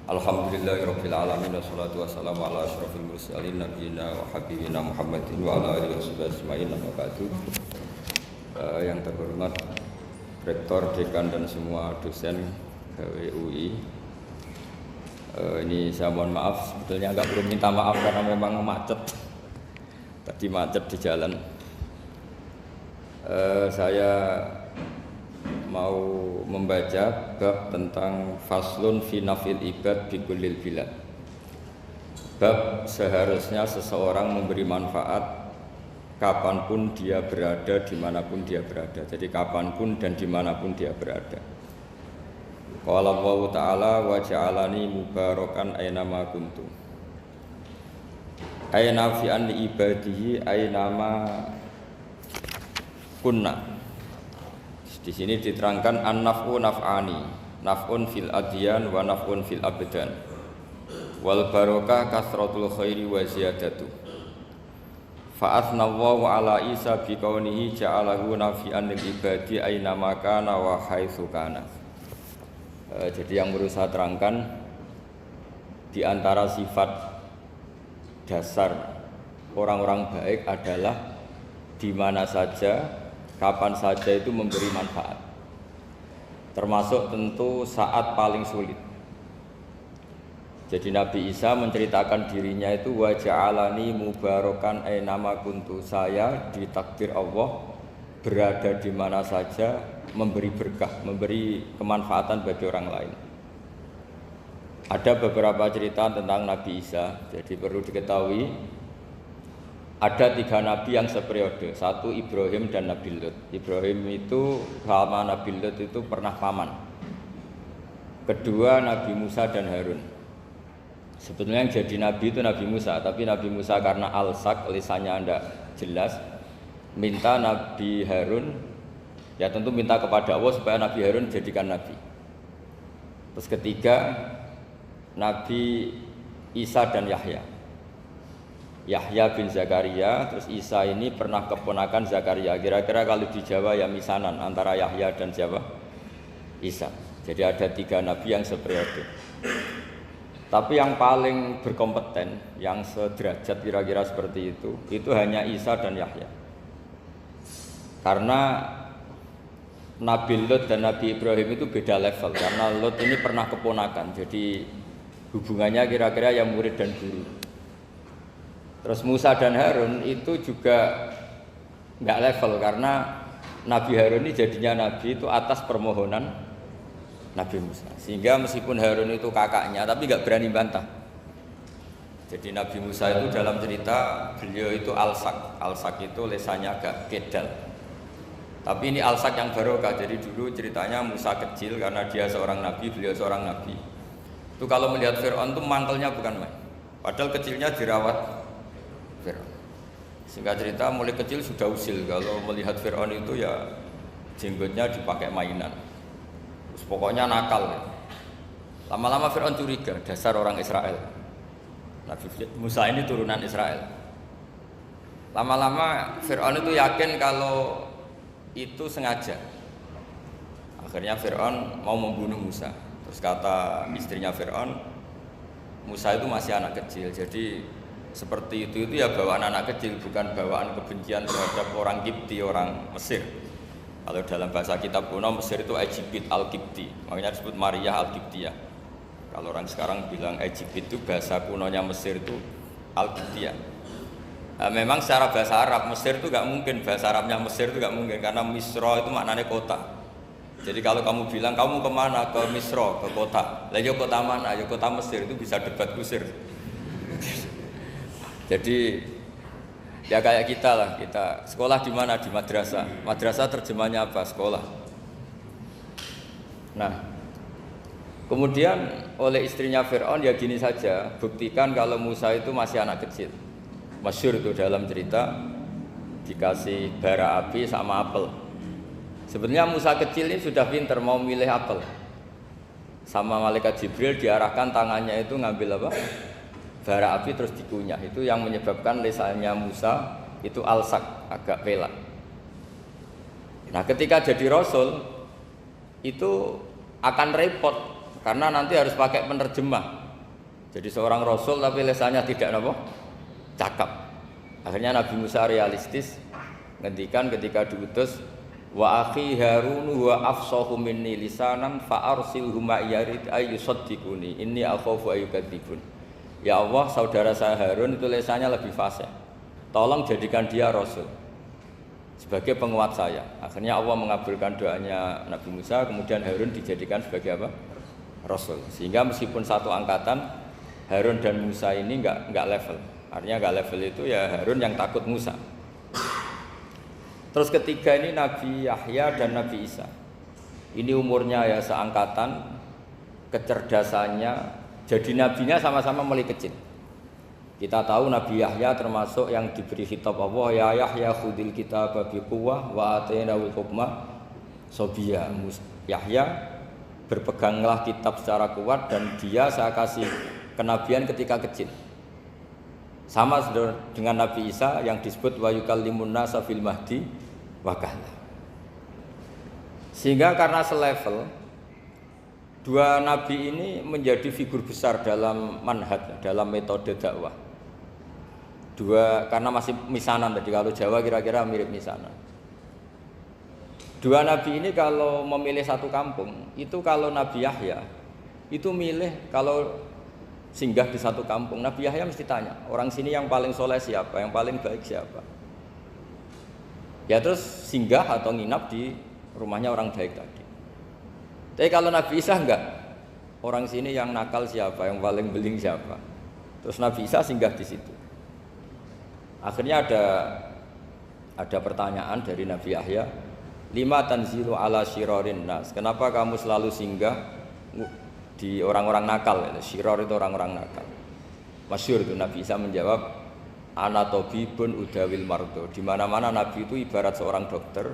Alhamdulillahirabbil alamin wassalatu wassalamu ala asyrofil mursalin nabiyina wa habibina Muhammadin wa ala alihi washabihi ajmain amma ba'du. Yang terhormat Rektor, Dekan dan semua dosen UI. Ini saya mohon maaf, sebetulnya agak belum minta maaf karena memang macet. Tadi macet di jalan. Saya mau membaca bab tentang faslun fi nafil ibad bi kullil bilad. Bab seharusnya seseorang memberi manfaat kapanpun dia berada, dimanapun dia berada. Jadi kapanpun dan dimanapun dia berada. Qala Allah Ta'ala wa ja'alani mubarakan aynama kuntu. Ayna fi an ibadihi aynama kunna. Di sini diterangkan an-naf'u naf'ani, naf'un fil adyan wa naf'un fil abdan. Wal barokah kasratul khairi wa ziyadatu. Fa athnallahu ala Isa bi kaunihi ja'alahu nafi'an lil ibadi aina makana wa haitsu kana. Jadi yang perlu saya terangkan di antara sifat dasar orang-orang baik adalah di mana saja, kapan saja itu memberi manfaat, termasuk tentu saat paling sulit. Jadi Nabi Isa menceritakan dirinya itu wa ja'alani mubarakan aynama kuntu, saya ditakdir Allah berada di mana saja memberi berkah, memberi kemanfaatan bagi orang lain. Ada beberapa cerita tentang Nabi Isa, jadi perlu diketahui ada 3 nabi yang seperiode. Satu Ibrahim dan Nabi Lut. Ibrahim itu sama Nabi Lut itu pernah paman. Kedua Nabi Musa dan Harun. Sebetulnya yang jadi nabi itu Nabi Musa, tapi Nabi Musa karena alsak, lisannya tidak jelas, minta Nabi Harun, ya tentu minta kepada Allah supaya Nabi Harun jadikan nabi. Terus ketiga Nabi Isa dan Yahya. Yahya bin Zakaria, terus Isa ini pernah keponakan Zakaria. Kira-kira kalau di Jawa ya misanan antara Yahya dan Jawa Isa. Jadi ada 3 nabi yang seperiode. Tapi yang paling berkompeten, yang sederajat kira-kira seperti itu hanya Isa dan Yahya. Karena Nabi Lut dan Nabi Ibrahim itu beda level. Karena Lut ini pernah keponakan, jadi hubungannya kira-kira yang murid dan guru. Terus Musa dan Harun itu juga nggak level karena Nabi Harun ini jadinya nabi itu atas permohonan Nabi Musa. Sehingga meskipun Harun itu kakaknya tapi nggak berani bantah. Jadi Nabi Musa itu dalam cerita beliau itu alsak. Alsak itu lesannya agak kedal. Tapi ini alsak yang barokah. Jadi dulu ceritanya Musa kecil karena dia seorang nabi, beliau seorang nabi. Itu kalau melihat Fir'aun itu mantelnya bukan main. Padahal kecilnya dirawat Fir'aun. Singkat cerita mulai kecil sudah usil kalau melihat Fir'aun itu ya jenggotnya dipakai mainan. Terus pokoknya nakal ya. Lama-lama Fir'aun curiga, dasar orang Israel. Nabi Musa ini turunan Israel. Lama-lama Fir'aun itu yakin kalau itu sengaja. Akhirnya Fir'aun mau membunuh Musa. Terus kata istrinya Fir'aun, Musa itu masih anak kecil, jadi seperti itu ya bawaan anak kecil, bukan bawaan kebencian terhadap orang Kipti, orang Mesir. Kalau dalam bahasa kitab kuno Mesir itu Egypt al-Kipti, makanya disebut Maria al-Kiptiyah. Kalau orang sekarang bilang Egypt itu bahasa kunonya Mesir itu al-Kiptiyah. Nah, memang secara bahasa Arab Mesir itu gak mungkin, bahasa Arabnya Mesir itu gak mungkin karena Misro itu maknanya kota. Jadi kalau kamu bilang kamu kemana, ke Misro, ke kota, lah ya kota mana, ya kota Mesir, itu bisa debat kusir. Jadi ya kayak kita lah, kita sekolah di mana, di madrasah. Madrasah terjemahnya apa? Sekolah. Nah, kemudian oleh istrinya Fir'aun ya gini saja, buktikan kalau Musa itu masih anak kecil. Masyhur itu dalam cerita dikasih bara api sama apel. Sebenarnya Musa kecil ini sudah pintar mau milih apel. Sama malaikat Jibril diarahkan tangannya itu ngambil apa? Bara api terus dikunyah. Itu yang menyebabkan lisannya Musa itu alsak, agak pelak. Nah ketika jadi Rasul itu akan repot Karena nanti harus pakai penerjemah. Jadi seorang rasul tapi lisannya tidak apa? Cakap. Akhirnya Nabi Musa realistis ngendikan ketika diutus wa akhi Harun wa afsahu minni lisanan fa arsilhu ma yarid ayyusaddiquni inni akhafu ayyukadzibun. Ya Allah, saudara saya Harun itu lisannya lebih fasih. Tolong jadikan dia rasul sebagai penguat saya. Akhirnya Allah mengabulkan doanya Nabi Musa, kemudian Harun dijadikan sebagai apa? Rasul. Sehingga meskipun satu angkatan, Harun dan Musa ini enggak level. Artinya enggak level itu ya Harun yang takut Musa. Terus ketiga ini Nabi Yahya dan Nabi Isa. Ini umurnya ya seangkatan, kecerdasannya, jadi nabinya sama-sama mulai kecil. Kita tahu Nabi Yahya termasuk yang diberi khitab Allah, ya Yahya khudil kitaba biquwwah wa atainahul hukma sobiyya. Yahya, berpeganglah kitab secara kuat dan dia saya kasih kenabian ketika kecil. Sama dengan Nabi Isa yang disebut wa yukallimun nasa fil mahdi wa kahla. Sehingga karena selevel, dua nabi ini menjadi figur besar dalam manhaj, dalam metode dakwah. Dua karena masih misanan tadi, kalau Jawa kira-kira mirip misanan. Dua nabi ini kalau memilih satu kampung, itu kalau Nabi Yahya itu milih kalau singgah di satu kampung, Nabi Yahya mesti tanya, orang sini yang paling soleh siapa, yang paling baik siapa. Ya terus singgah atau nginap di rumahnya orang baik tadi. Tapi kalau Nabi Isa enggak, orang sini yang nakal siapa, yang paling beling siapa. Terus Nabi Isa singgah di situ. Akhirnya ada pertanyaan dari Nabi Yahya, lima tanzilu ala syirarin nas. Kenapa kamu selalu singgah di orang-orang nakal? Syirar itu orang-orang nakal. Masyhur itu Nabi Isa menjawab, ana tabibun udawil mardo. Di mana-mana Nabi itu ibarat seorang dokter,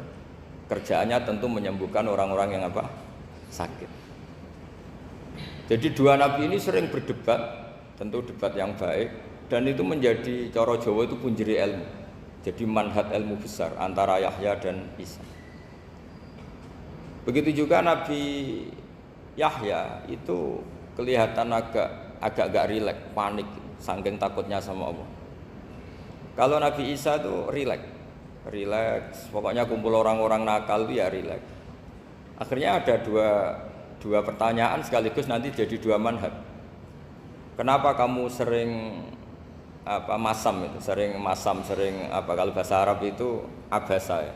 kerjaannya tentu menyembuhkan orang-orang yang apa? Sakit. Jadi dua nabi ini sering berdebat, tentu debat yang baik, dan itu menjadi cara Jawa itu punjeri ilmu. Jadi manhaj ilmu besar antara Yahya dan Isa. Begitu juga Nabi Yahya itu kelihatan agak rileks, panik, saking takutnya sama Allah. Kalau Nabi Isa itu rileks, pokoknya kumpul orang-orang nakal itu ya rileks. Akhirnya ada dua pertanyaan sekaligus nanti jadi dua manhaj. Kenapa kamu sering masam itu, sering kalau bahasa Arab itu abasa ya.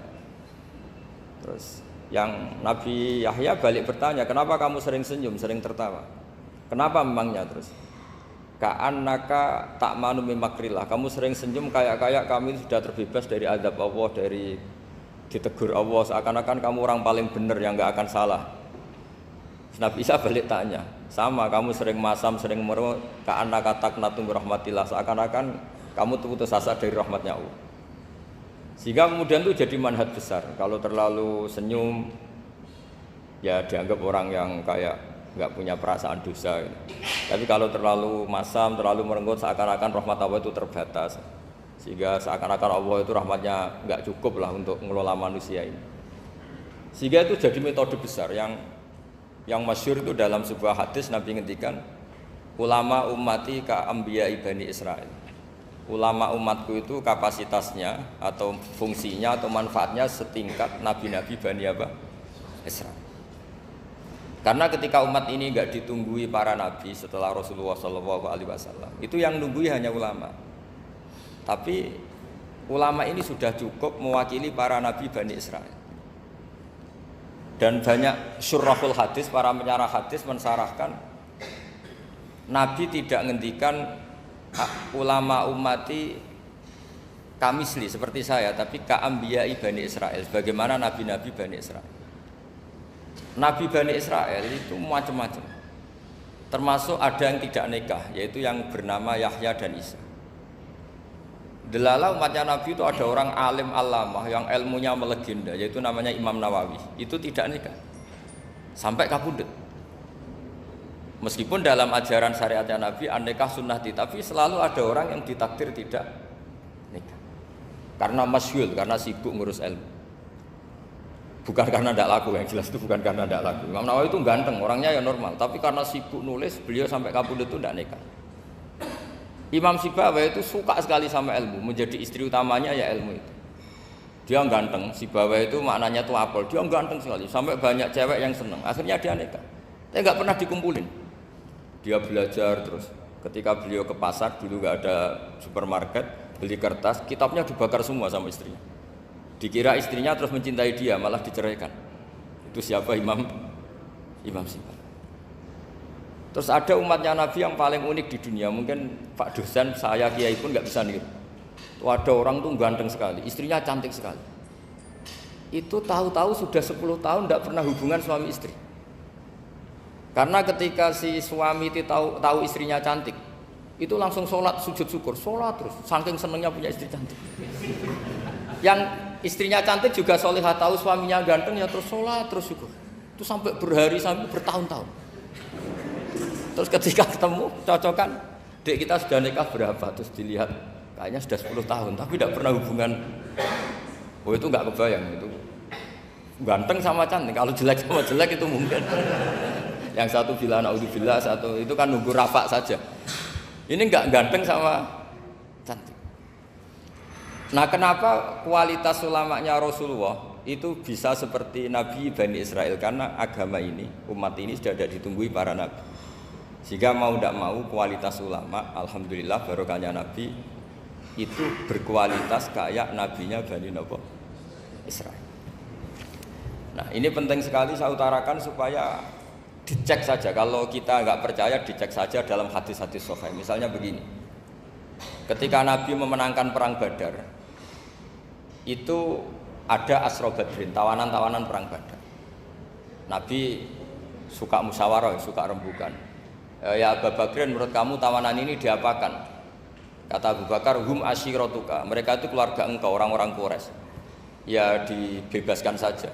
Terus yang Nabi Yahya balik bertanya, kenapa kamu sering senyum, sering tertawa? Kenapa memangnya? Terus ka'annaka ta'manu min makrillah, kamu sering senyum kayak kami sudah terbebas dari azab Allah, dari ditegur Allah, seakan-akan kamu orang paling benar yang enggak akan salah. Nabi Isa balik tanya, sama kamu sering masam, sering merut, ka'annaka taqnatu min rahmatillah, seakan-akan kamu putus asa dari rahmatnya Allah. Sehingga kemudian itu jadi manhaj besar. Kalau terlalu senyum, ya dianggap orang yang kayak nggak punya perasaan dosa gitu. Tapi kalau terlalu masam, terlalu merenggut, seakan-akan rahmat Allah itu terbatas. Sehingga seakan-akan Allah itu rahmatnya nggak cukup lah untuk mengelola manusia ini. Sehingga itu jadi metode besar yang masyhur itu dalam sebuah hadis Nabi ngendikan, ulama ummati ka anbiya Bani Israil. Ulama umatku itu kapasitasnya atau fungsinya atau manfaatnya setingkat nabi-nabi Bani Israil. Karena ketika umat ini enggak ditunggui para nabi setelah Rasulullah SAW, itu yang nunggui hanya ulama. Tapi ulama ini sudah cukup mewakili para nabi Bani Israil. Dan banyak syurahul hadis, para penyarah hadis mensarahkan, Nabi tidak ngendikan ulama ummati kamisli seperti saya, tapi ka'ambiyai Bani Israil, bagaimana nabi-nabi Bani Israil. Nabi Bani Israel itu macam-macam, termasuk ada yang tidak nikah, yaitu yang bernama Yahya dan Isa. Delala umatnya Nabi itu ada orang alim alamah yang ilmunya melegenda, yaitu namanya Imam Nawawi. Itu tidak nikah sampai kabudut. Meskipun dalam ajaran syariatnya Nabi an-nikah sunnati, tapi selalu ada orang yang ditakdir tidak nikah karena masyhul, karena sibuk ngurus ilmu. Bukan karena tidak laku, yang jelas itu bukan karena tidak laku. Imam Nawawi itu ganteng, orangnya ya normal, tapi karena sibuk nulis, beliau sampai kabudut itu tidak nikah. Imam Sibawayh itu suka sekali sama ilmu, menjadi istri utamanya ya ilmu itu. Dia ganteng, Sibawayh itu maknanya tuh apel, dia ganteng sekali, sampai banyak cewek yang seneng. Akhirnya dia nikah, tapi nggak pernah dikumpulin. Dia belajar terus. Ketika beliau ke pasar, dulu nggak ada supermarket, beli kertas, kitabnya dibakar semua sama istrinya. Dikira istrinya terus mencintai dia, malah diceraikan. Itu siapa? Imam Sibawayh. Terus ada umatnya Nabi yang paling unik di dunia, mungkin Pak dosen, saya kiai pun nggak bisa niru. Itu ada orang tuh ganteng sekali, istrinya cantik sekali. Itu tahu-tahu sudah 10 tahun tidak pernah hubungan suami istri. Karena ketika si suami itu tahu istrinya cantik, itu langsung sholat sujud syukur, sholat terus, saking senengnya punya istri cantik. Yang istrinya cantik juga solihah, tahu suaminya ganteng ya terus sholat terus syukur. Itu sampai berhari sampai bertahun-tahun. Terus ketika ketemu cocokan, dek kita sudah nikah berapa? Terus dilihat kayaknya sudah 10 tahun tapi tidak pernah hubungan. Oh itu nggak kebayang itu. Ganteng sama cantik, kalau jelek sama jelek itu mungkin. Yang satu bilang naudzubillah, satu itu kan nunggu rafa saja. Ini nggak ganteng sama cantik. Nah, kenapa kualitas ulamanya Rasulullah itu bisa seperti Nabi Bani Israel? Karena agama ini, umat ini sudah tidak ditunggui para nabi. Sehingga mau tidak mau kualitas ulama, alhamdulillah barokahnya Nabi itu berkualitas kayak nabinya Bani Israel. Nah, ini penting sekali saya utarakan supaya dicek saja. Kalau kita nggak percaya, dicek saja dalam hadis-hadis sahih. Misalnya begini, ketika Nabi memenangkan perang Badar, itu ada Asra Badrin, tawanan-tawanan perang Badar. Nabi suka musyawarah, suka rembukan. Ya Abu Bakrin, menurut kamu tawanan ini diapakan? Kata Abu Bakar, hum asyiratuka, mereka itu keluarga engkau, orang-orang Quraisy. Ya dibebaskan saja,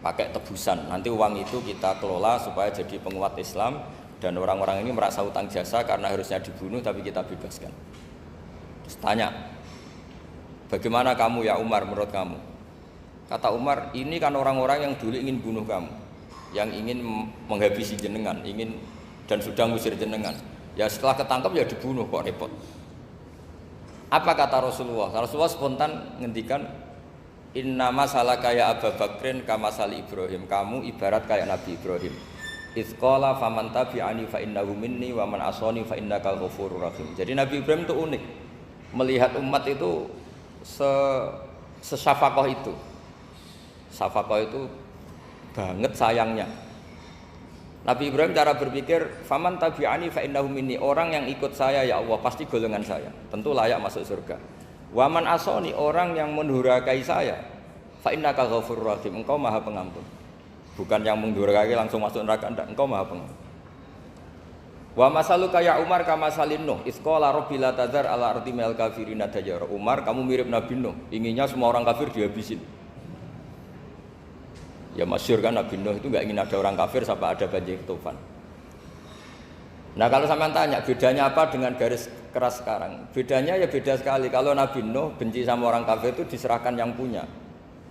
pakai tebusan. Nanti uang itu kita kelola supaya jadi penguat Islam, dan orang-orang ini merasa utang jasa karena harusnya dibunuh tapi kita bebaskan. Terus tanya, bagaimana kamu ya Umar, menurut kamu? Kata Umar, ini kan orang-orang yang dulu ingin bunuh kamu, yang ingin menghabisi jenengan, ingin dan sudah ngusir jenengan. Ya setelah ketangkap ya dibunuh, kok repot. Apa kata Rasulullah? Rasulullah spontan ngendikan, inna masalah kayak Abu Bakrin kamasali Ibrahim, kamu ibarat kayak Nabi Ibrahim. Izqala faman tabi'ani fa innahu minni wa man asani fa innakal ghafurur rahim. Jadi Nabi Ibrahim itu unik, melihat umat itu sesyafakoh itu. Syafakoh itu banget sayangnya. Nabi Ibrahim cara berpikir, faman tabi'ani fa innahu minni, orang yang ikut saya ya Allah pasti golongan saya, tentu layak masuk surga. Wa man asani, orang yang mendurhakai saya, fa innakal ghafurur rahim, engkau Maha Pengampun. Bukan yang mendurhakai langsung masuk neraka, enggak, engkau Maha Pengampun. Wa masaluka ya Umar kama salin Nuh, isqala rabbi la tadzar ala ardi minal kafirina dajjara. Umar, kamu mirip Nabi Nuh, inginnya semua orang kafir dihabisin. Ya masyhur kan Nabi Nuh itu enggak ingin ada orang kafir sampai ada banjir tufan. Nah kalau sampean tanya bedanya apa dengan garis keras sekarang? Bedanya ya beda sekali. Kalau Nabi Nuh benci sama orang kafir itu diserahkan yang punya.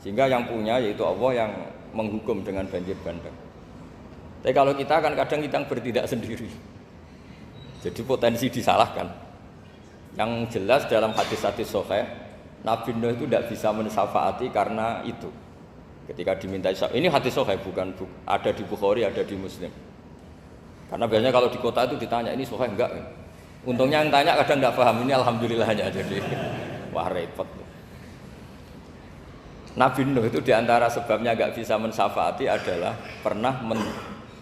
Sehingga yang punya yaitu Allah yang menghukum dengan banjir bandang. Tapi kalau kita kan kadang kita bertindak sendiri. Jadi potensi disalahkan. Yang jelas dalam hadis-hadis sahih, Nabi Nuh itu tidak bisa mensyafaati karena itu. Ketika diminta ini hadis sahih, bukan ada di Bukhari, ada di Muslim. Karena biasanya kalau di kota itu ditanya ini sahih enggak? Untungnya yang tanya kadang enggak paham, ini alhamdulillahnya jadi wah repot. Nabi Nuh itu diantara sebabnya enggak bisa mensyafaati adalah pernah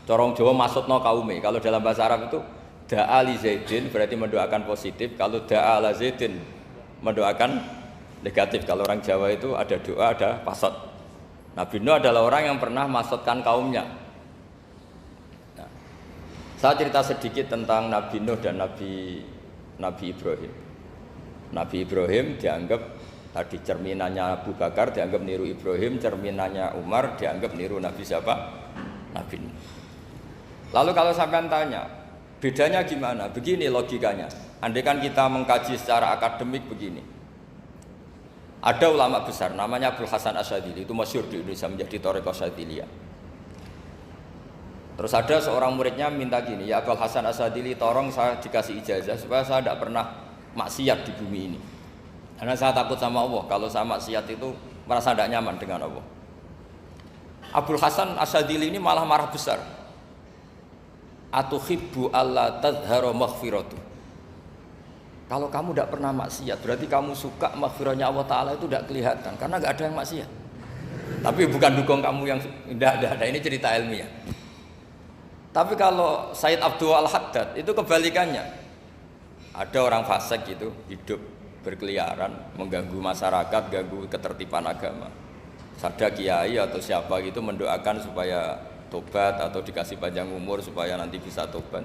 corong Jawa maksudno kaume. Kalau dalam bahasa Arab itu da'a li Zaidin berarti mendoakan positif, kalau da'a la Zaidin mendoakan negatif. Kalau orang Jawa itu ada doa, ada pasot. Nabi Nuh adalah orang yang pernah maksudkan kaumnya. Nah, saya cerita sedikit tentang Nabi Nuh dan Nabi Ibrahim. Nabi Ibrahim dianggap tadi cerminannya Abu Bakar, dianggap niru Ibrahim, cerminannya Umar, dianggap niru Nabi siapa? Nabi Nuh. Lalu kalau sampean tanya, bedanya gimana? Begini logikanya. Andai kan kita mengkaji secara akademik begini. Ada ulama besar namanya Abdul Hasan Asyadzili, itu masyhur di Indonesia menjadi Thariqah Asyadziliyah. Terus ada seorang muridnya minta gini, ya Abdul Hasan Asyadzili, tolong saya dikasih ijazah supaya saya tidak pernah maksiat di bumi ini. Karena saya takut sama Allah, kalau saya maksiat itu merasa tidak nyaman dengan Allah. Abdul Hasan Asyadzili ini malah marah besar. Atuhibbu alla tadhhara maghfiratu. Kalau kamu tidak pernah maksiat, berarti kamu suka maghfirahnya Allah Ta'ala itu tidak kelihatan, karena nggak ada yang maksiat. Tapi bukan dukung kamu yang tidak ada, ini cerita ilmiah. Tapi kalau Said Abdul Al-Haddad itu kebalikannya. Ada orang fasik gitu, hidup berkeliaran, mengganggu masyarakat, ganggu ketertiban agama. Ada kiai atau siapa gitu mendoakan supaya tobat atau dikasih panjang umur supaya nanti bisa tobat.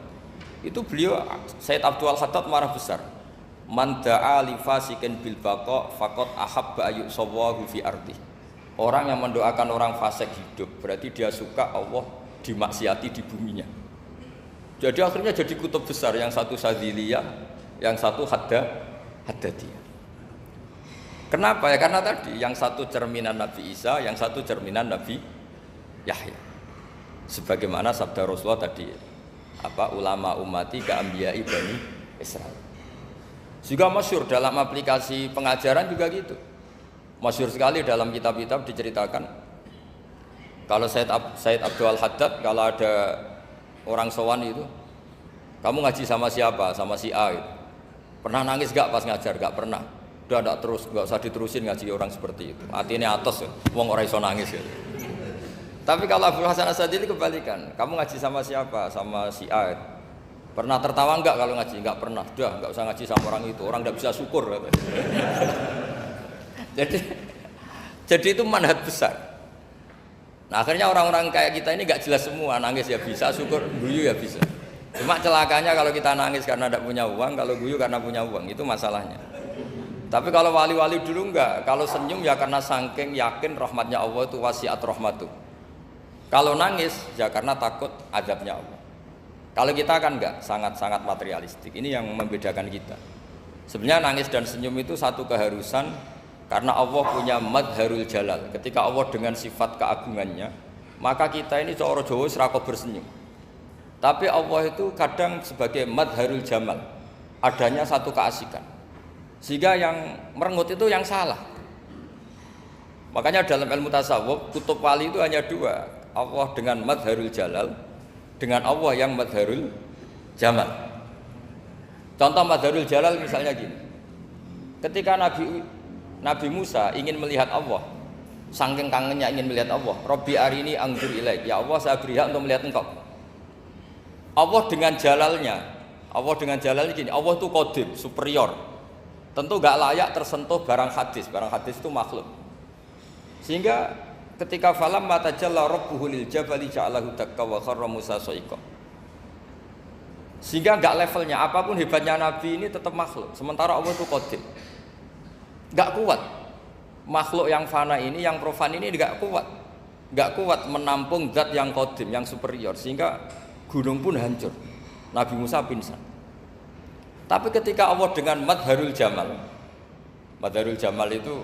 Itu beliau Said Abdul Al-Haddad marah besar. Man da'a li fasikin bil baqa faqad ahabba ayu sawahu fi ardi. Orang yang mendoakan orang fasik hidup berarti dia suka Allah dimaksiati di buminya. Jadi akhirnya jadi kutub besar, yang satu Sadziliyah, yang satu Haddadiyah. Kenapa ya? Karena tadi yang satu cerminan Nabi Isa, yang satu cerminan Nabi Yahya. Sebagaimana sabda Rasulullah tadi, ulama ummati ka anbiya'i bani Israil. Juga masyhur dalam aplikasi pengajaran juga gitu. Masyhur sekali dalam kitab-kitab diceritakan. Kalau Said Abdul Al-Haddad, kalau ada orang sowan itu, kamu ngaji sama siapa? Sama si A gitu. Pernah nangis gak pas ngajar? Gak pernah. Udah gak terus, gak usah diterusin ngaji orang seperti itu. Hatinya atos ya, wong ora iso nangis ya. Tapi kalau Abdul Hasan Asyadzili kebalikan, kamu ngaji sama siapa? Sama si A gitu. Pernah tertawa enggak kalau ngaji? Enggak pernah. Udah, enggak usah ngaji sama orang itu. Orang enggak bisa syukur. Jadi itu manhaj besar. Nah, akhirnya orang-orang kayak kita ini enggak jelas semua. Nangis ya bisa, syukur, guyu ya bisa. Cuma celakanya kalau kita nangis karena tidak punya uang, kalau guyu karena punya uang, itu masalahnya. Tapi kalau wali-wali dulu enggak. Kalau senyum ya karena saking yakin rahmatnya Allah itu wasiat rahmatu. Kalau nangis ya karena takut azabnya Allah. Kalau kita kan enggak, sangat-sangat materialistik. Ini yang membedakan kita. Sebenarnya nangis dan senyum itu satu keharusan karena Allah punya madharul jalal. Ketika Allah dengan sifat keagungannya, maka kita ini coro Jawa serako bersenyum. Tapi Allah itu kadang sebagai madharul jamal, adanya satu keasikan. Sehingga yang merengut itu yang salah. Makanya dalam ilmu tasawuf, kutub wali itu hanya dua. Allah dengan madharul jalal, dengan Allah yang madharul jamal. Contoh madharul jalal misalnya gini. Ketika Nabi Musa ingin melihat Allah, saking kangennya ingin melihat Allah, Rabbi arini anzur ilaik, ya Allah saya beri hak untuk melihat engkau. Allah dengan jalalnya gini, Allah itu qadim, superior. Tentu gak layak tersentuh barang hadis itu makhluk. Sehingga ketika falam mata jalla rabbuhu lil jabali ja'alahu dakka wa kharra Musa sa'iqa. Sehingga enggak levelnya, apapun hebatnya Nabi ini tetap makhluk. Sementara Allah itu qadim. Enggak kuat. Makhluk yang fana ini, yang profan ini enggak kuat. Enggak kuat menampung zat yang qadim, yang superior, sehingga gunung pun hancur. Nabi Musa pingsan. Tapi ketika Allah dengan madharul jamal itu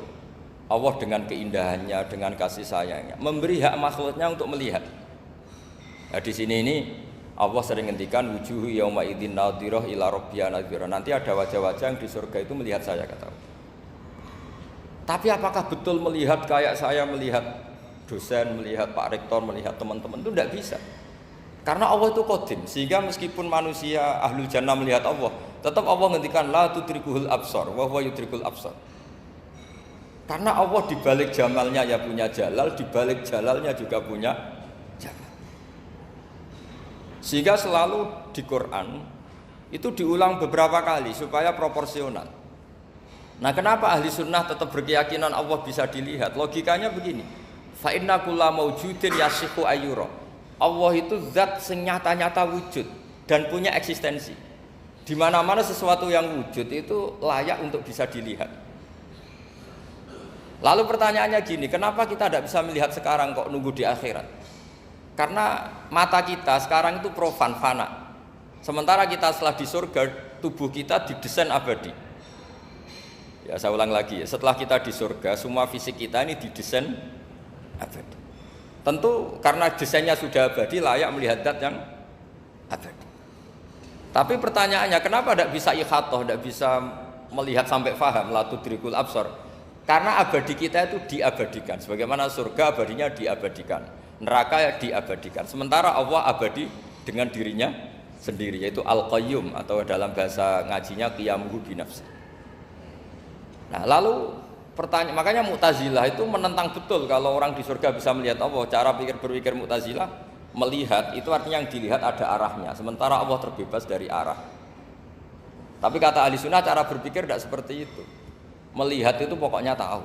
Allah dengan keindahannya, dengan kasih sayangnya, memberi hak makhluknya untuk melihat. Nah, di sini ini Allah sering ngendikan wujuhu yauma idzin nadhirah ila rabbiha nadhirah. Nanti ada wajah-wajah yang di surga itu melihat saya, kata Allah. Tapi apakah betul melihat kayak saya melihat dosen, melihat Pak Rektor, melihat teman-teman? Itu tidak bisa. Karena Allah itu qadim, sehingga meskipun manusia ahlul jannah melihat Allah, tetap Allah ngendikan la tudrikuhul absar wa huwa yudrikul absar. Karena Allah di balik jamalnya ya punya jalal, di balik jalalnya juga punya jamal. Sehingga selalu di Quran itu diulang beberapa kali supaya proporsional. Nah, kenapa ahli sunnah tetap berkeyakinan Allah bisa dilihat? Logikanya begini. Fa inna kulla maujudin yasihu ayyura. Allah itu zat yang nyata-nyata wujud dan punya eksistensi. Di mana-mana sesuatu yang wujud itu layak untuk bisa dilihat. Lalu pertanyaannya gini, kenapa kita tidak bisa melihat sekarang kok nunggu di akhirat? Karena mata kita sekarang itu profan, fana. Sementara kita setelah di surga, tubuh kita didesain abadi. Ya saya ulang lagi, setelah kita di surga, semua fisik kita ini didesain abadi. Tentu karena desainnya sudah abadi, layak melihat zat yang abadi. Tapi pertanyaannya, kenapa tidak bisa ikhatoh, tidak bisa melihat sampai faham, la tudrikul absar? Karena abadi kita itu diabadikan. Sebagaimana surga abadinya diabadikan, neraka ya diabadikan. Sementara Allah abadi dengan dirinya sendiri, yaitu Al-Qayyum, atau dalam bahasa ngajinya qiyamuhu binafsi. Nah lalu pertanyaan, makanya Mu'tazilah itu menentang betul kalau orang di surga bisa melihat Allah. Cara berpikir Mu'tazilah, melihat itu artinya yang dilihat ada arahnya, sementara Allah terbebas dari arah. Tapi kata ahli sunnah cara berpikir tidak seperti itu. Melihat itu pokoknya tahu.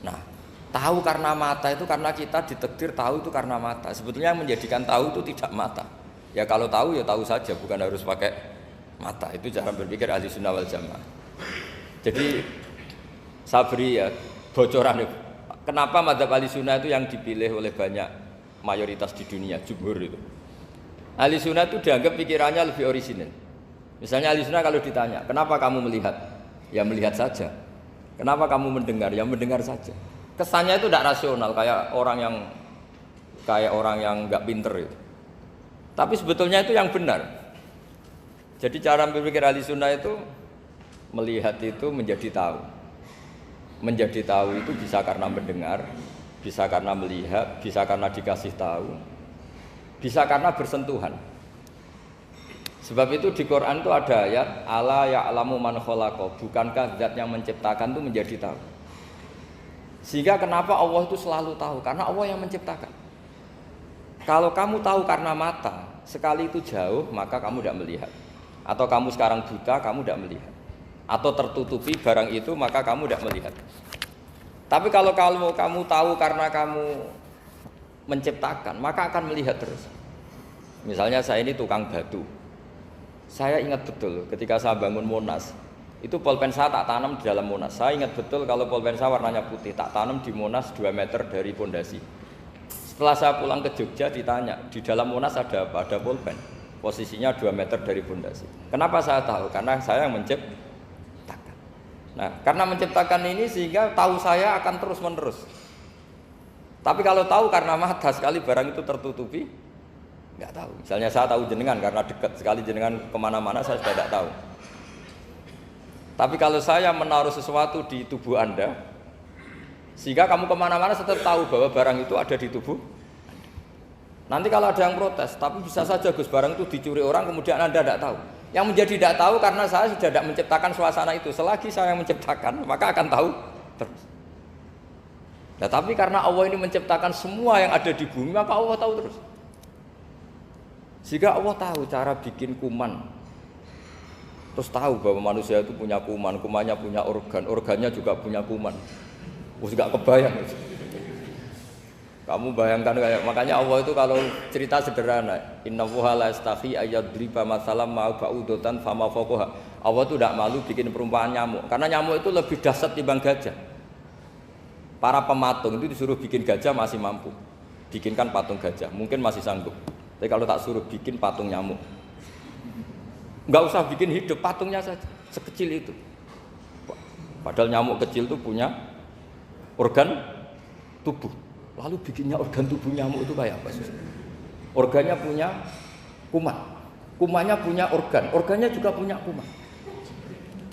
Nah, tahu karena mata itu karena kita ditakdir tahu itu karena mata. Sebetulnya yang menjadikan tahu itu tidak mata. Ya kalau tahu ya tahu saja, bukan harus pakai mata. Itu cara berpikir ahli sunnah wal jamaah. Jadi saya beri ya bocoran. Kenapa mazhab ahli sunnah itu yang dipilih oleh banyak mayoritas di dunia, jumhur itu. Ahli sunnah itu dianggap pikirannya lebih orisinal. Misalnya ahli sunnah kalau ditanya, kenapa kamu melihat? Ya melihat saja. Kenapa kamu mendengar? Ya mendengar saja. Kesannya itu tidak rasional, kayak orang yang nggak pinter itu. Tapi sebetulnya itu yang benar. Jadi cara berpikir ahli sunnah itu melihat itu menjadi tahu. Menjadi tahu itu bisa karena mendengar, bisa karena melihat, bisa karena dikasih tahu, bisa karena bersentuhan. Sebab itu di Quran itu ada ayat ala ya'lamu man khalaqa, bukankah zat yang menciptakan itu menjadi tahu. Sehingga kenapa Allah itu selalu tahu? Karena Allah yang menciptakan. Kalau kamu tahu karena mata, sekali itu jauh maka kamu tidak melihat. Atau kamu sekarang buta, kamu tidak melihat. Atau tertutupi barang itu maka kamu tidak melihat. Tapi kalau kamu tahu karena kamu menciptakan, maka akan melihat terus. Misalnya saya ini tukang batu. Saya ingat betul ketika saya bangun Monas, itu pulpen saya tak tanam di dalam Monas. Saya ingat betul kalau pulpen saya warnanya putih, tak tanam di Monas 2 meter dari pondasi. Setelah saya pulang ke Jogja ditanya, di dalam Monas ada apa? Ada pulpen, posisinya 2 meter dari pondasi. Kenapa saya tahu? Karena saya yang menciptakan. Nah, karena menciptakan ini sehingga tahu saya akan terus menerus. Tapi kalau tahu karena mata, sekali barang itu tertutupi, nggak tahu. Misalnya saya tahu jenengan karena dekat sekali jenengan kemana-mana saya sudah tidak tahu. Tapi kalau saya menaruh sesuatu di tubuh Anda, sehingga kamu kemana-mana tetap tahu bahwa barang itu ada di tubuh Anda. Nanti kalau ada yang protes, tapi bisa saja Gus barang itu dicuri orang kemudian Anda tidak tahu. Yang menjadi tidak tahu karena saya sudah tidak menciptakan suasana itu. Selagi saya yang menciptakan, maka akan tahu terus. Nah, tapi karena Allah ini menciptakan semua yang ada di bumi, maka Allah tahu terus. Jika Allah tahu cara bikin kuman, terus tahu bahwa manusia itu punya kuman, kumannya punya organ, organnya juga punya kuman. Gak kebayang. Kamu bayangkan kayak, makanya Allah itu kalau cerita sederhana, innallaha la yastahi ayyadriba mathalam ma ba'udatan fama fawqaha. Allah itu tidak malu bikin perumpamaan nyamuk, karena nyamuk itu lebih dahsyat dibanding gajah. Para pematung itu disuruh bikin gajah masih mampu, bikinkan patung gajah, mungkin masih sanggup. Tapi kalau tak suruh bikin patung nyamuk, nggak usah bikin hidup, patungnya saja sekecil itu. Padahal nyamuk kecil itu punya organ tubuh. Lalu bikinnya organ tubuh nyamuk itu kayak apa sih? Organnya punya kuman, kumannya punya organ, organnya juga punya kuman.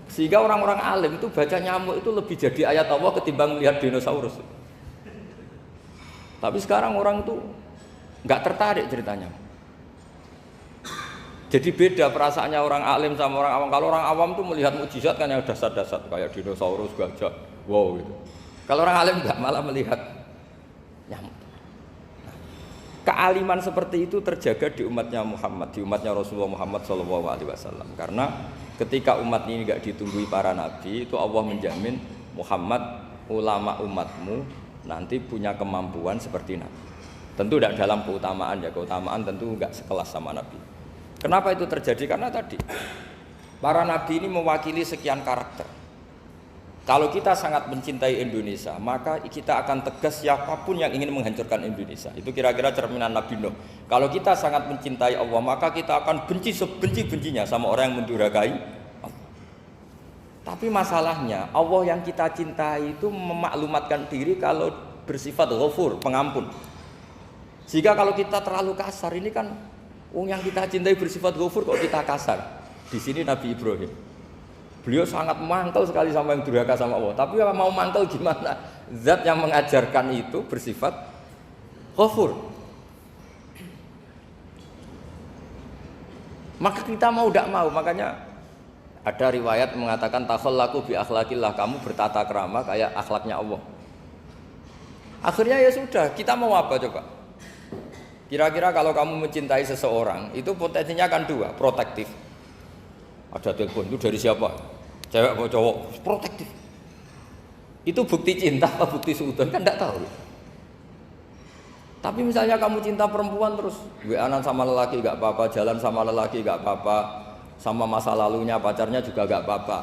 Sehingga orang-orang alim itu baca nyamuk itu lebih jadi ayat Allah ketimbang melihat dinosaurus. Tapi sekarang orang itu nggak tertarik ceritanya. Jadi beda perasaannya orang alim sama orang awam. Kalau orang awam tuh melihat mukjizat kan yang dasar-dasar kayak dinosaurus, gajah, wow gitu. Kalau orang alim nggak, malah melihat nyamuk. Nah, kealiman seperti itu terjaga di umatnya Muhammad, di umatnya Rasulullah Muhammad SAW. Karena ketika umat ini nggak ditunggui para nabi, itu Allah menjamin Muhammad, ulama umatmu nanti punya kemampuan seperti nabi. Tentu tidak dalam keutamaan ya, keutamaan tentu enggak sekelas sama Nabi. Kenapa itu terjadi? Karena tadi para Nabi ini mewakili sekian karakter. Kalau kita sangat mencintai Indonesia, maka kita akan tegas siapapun yang ingin menghancurkan Indonesia. Itu kira-kira cerminan Nabi Nuh. Kalau kita sangat mencintai Allah, maka kita akan benci sebenci-bencinya sama orang yang mendurhakai Allah. Tapi masalahnya Allah yang kita cintai itu memaklumatkan diri kalau bersifat ghafur, pengampun. Jika kalau kita terlalu kasar ini kan yang kita cintai bersifat ghafur kok kita kasar. Di sini Nabi Ibrahim. Beliau sangat mangkel sekali sama yang durhaka sama Allah. Tapi mau mangkel gimana? Zat yang mengajarkan itu bersifat ghafur. Maka kita mau tidak mau, makanya ada riwayat mengatakan takhallaku bi akhlaqillah, kamu bertata krama kayak akhlaknya Allah. Akhirnya ya sudah, kita mau apa coba? Kira-kira kalau kamu mencintai seseorang, itu potensinya kan dua, protektif. Ada telepon, itu dari siapa? Cewek atau cowok? Protektif. Itu bukti cinta apa bukti suudzon kan tidak tahu. Tapi misalnya kamu cinta perempuan terus WA-an sama lelaki gak apa-apa, jalan sama lelaki gak apa-apa, sama masa lalunya pacarnya juga gak apa-apa.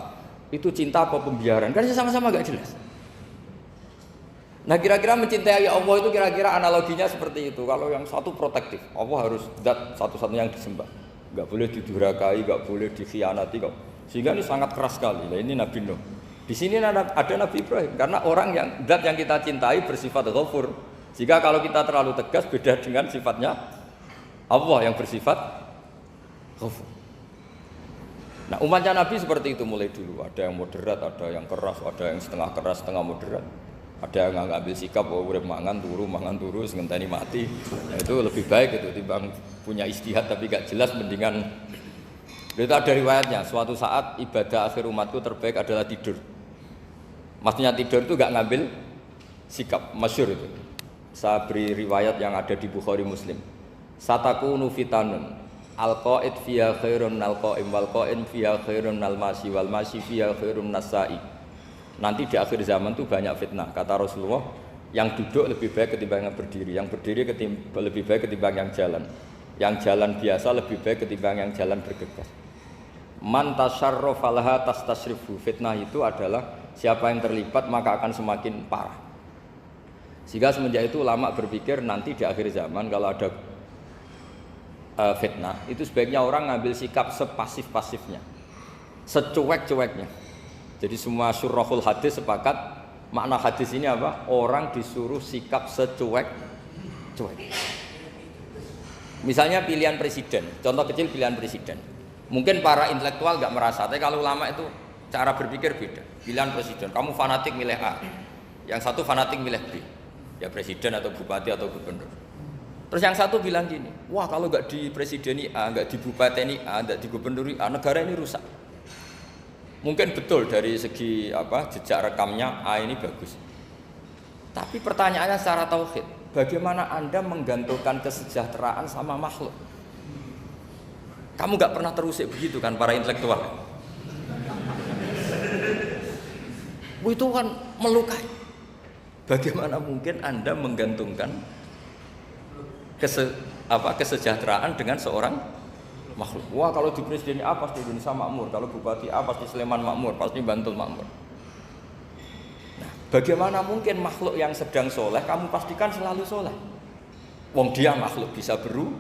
Itu cinta apa pembiaran? Kan sama-sama gak jelas. Nah kira-kira mencintai Allah itu kira-kira analoginya seperti itu. Kalau yang satu protektif, Allah harus zat satu-satunya yang disembah. Gak boleh didurhakai, gak boleh dikhianati. Sehingga ini sangat keras sekali. Nah, ini Nabi Nuh. Di sini ada Nabi Ibrahim. Karena orang yang zat yang kita cintai bersifat ghafur. Jika kalau kita terlalu tegas beda dengan sifatnya Allah yang bersifat ghafur. Nah umatnya Nabi seperti itu mulai dulu. Ada yang moderat, ada yang keras, ada yang setengah keras, setengah moderat. Ada yang nggak ambil sikap, urip mangan turu, ngenteni mati. Nah, itu lebih baik itu timbang punya istihad tapi gak jelas mendingan. Itu ada riwayatnya. Suatu saat ibadah akhir umatku terbaik adalah tidur. Maksudnya tidur itu gak ngambil sikap, masyhur itu. Saya beri riwayat yang ada di Bukhari Muslim. Satakunu fitanun al-qaid fiha khairun al-qaim wal qaim fiha khairun al-masi wal masi fiha khairun nasai. Nanti di akhir zaman itu banyak fitnah, kata Rasulullah. Yang duduk lebih baik ketimbang yang berdiri, yang berdiri lebih baik ketimbang yang jalan, yang jalan biasa lebih baik ketimbang yang jalan bergegas. Man tasyarrafa laha tastasrifu. Fitnah itu adalah siapa yang terlibat maka akan semakin parah. Sehingga semenjak itu ulama berpikir nanti di akhir zaman kalau ada fitnah itu sebaiknya orang ngambil sikap sepasif-pasifnya, secuek-cueknya. Jadi semua syurahul hadis sepakat makna hadis ini apa? Orang disuruh sikap secuek-cuek. Misalnya pilihan presiden, contoh kecil pilihan presiden. Mungkin para intelektual nggak merasa, tapi kalau ulama itu cara berpikir beda. Pilihan presiden, kamu fanatik milih A, yang satu fanatik milih B. Ya presiden atau bupati atau gubernur. Terus yang satu bilang gini, wah kalau nggak di presideni A, nggak di bupati A, nggak di gubernuri A, negara ini rusak. Mungkin betul dari segi jejak rekamnya A ini bagus. Tapi pertanyaannya secara tauhid, bagaimana Anda menggantungkan kesejahteraan sama makhluk? Kamu nggak pernah terusik begitu kan para intelektual? Itu kan melukai. Bagaimana mungkin Anda menggantungkan kesejahteraan dengan seorang makhluk? Wah kalau di presiden A pasti Indonesia makmur, kalau bupati A pasti Sleman makmur, pasti Bantul makmur. Nah, bagaimana mungkin makhluk yang sedang soleh kamu pastikan selalu soleh? Wong dia makhluk bisa berubah.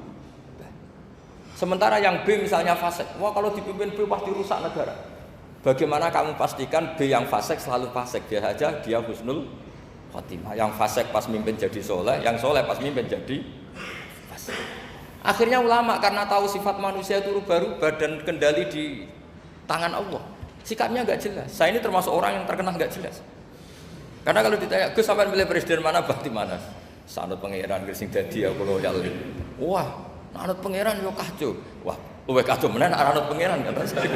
Sementara yang B misalnya fasik, wah kalau dipimpin B pasti rusak negara. Bagaimana kamu pastikan B yang fasik selalu fasik? Dia saja dia husnul khotimah. Yang fasik pas mimpin jadi soleh, yang soleh pas mimpin jadi fasik. Akhirnya ulama karena tahu sifat manusia itu rubah-rubah dan kendali di tangan Allah, sikapnya nggak jelas. Saya ini termasuk orang yang terkenal nggak jelas. Karena kalau ditanya, Gus sampean milih presiden mana, bakti mana? Sanut pangeran sing dadi aku loyal. Wah, anut pangeran yo kacau. Wah, luwih kacau menan anut pangeran kata saya.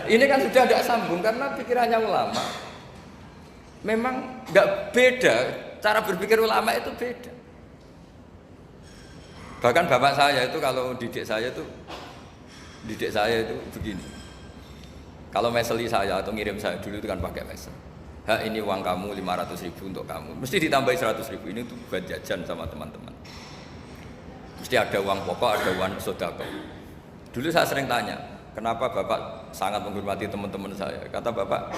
Ini kan sudah tidak sambung karena pikirannya ulama. Memang nggak beda, cara berpikir ulama itu beda. Bahkan bapak saya itu kalau didik saya itu begini. Kalau meseli saya atau ngirim saya dulu itu kan pakai mesel. Ini uang kamu 500.000 untuk kamu. Mesti ditambahi 100.000 ini tuh buat jajan sama teman-teman. Mesti ada uang pokok, ada uang sodako. Dulu saya sering tanya, kenapa bapak sangat menghormati teman-teman saya? Kata bapak,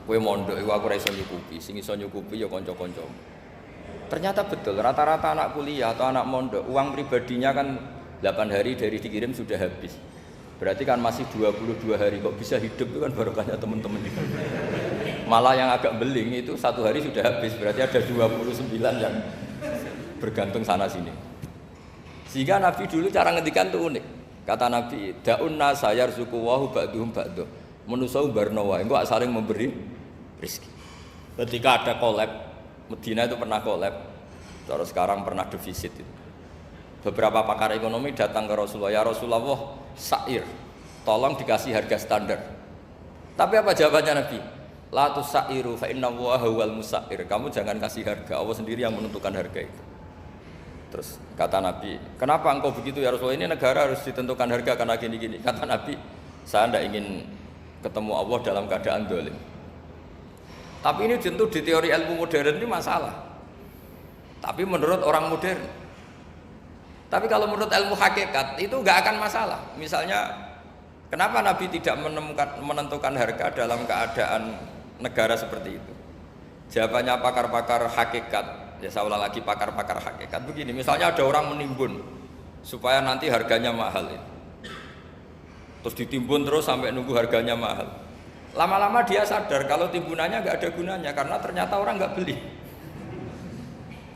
kowe mondok iku aku ora iso nyukupi, sing iso nyukupi ya kanca-kanca. Ternyata betul, rata-rata anak kuliah atau anak mondok uang pribadinya kan 8 hari dari dikirim sudah habis. Berarti kan masih 22 hari, kok bisa hidup itu kan barokahnya teman-teman. Malah yang agak beling itu 1 hari sudah habis, berarti ada 29 yang bergantung sana sini. Sehingga Nabi dulu cara ngendikan tuh unik. Kata Nabi, da'un nasa yarzuqu wahu ba'duhum ba'duh. Manusa barno wae, engko saling memberi rezeki. Ketika ada collab, Medina itu pernah collab. Terus sekarang pernah defisit itu. Beberapa pakar ekonomi datang ke Rasulullah, ya Rasulullah, sa'ir, tolong dikasih harga standar. Tapi apa jawabannya Nabi? La tusairu fa inna Allaha huwal musair. Kamu jangan kasih harga, Allah sendiri yang menentukan harga itu. Terus kata Nabi, kenapa engkau begitu ya Rasulullah? Ini negara harus ditentukan harga karena gini-gini. Kata Nabi, saya tidak ingin ketemu Allah dalam keadaan dolim. Tapi ini tentu di teori ilmu modern ini masalah. Tapi menurut orang modern. Tapi kalau menurut ilmu hakikat itu nggak akan masalah. Misalnya, kenapa Nabi tidak menentukan harga dalam keadaan negara seperti itu? Jawabannya pakar-pakar hakikat, ya saya ulang lagi pakar-pakar hakikat begini. Misalnya ada orang menimbun supaya nanti harganya mahal, ya. Terus ditimbun terus sampai nunggu harganya mahal. Lama-lama dia sadar kalau timbunannya nggak ada gunanya karena ternyata orang nggak beli.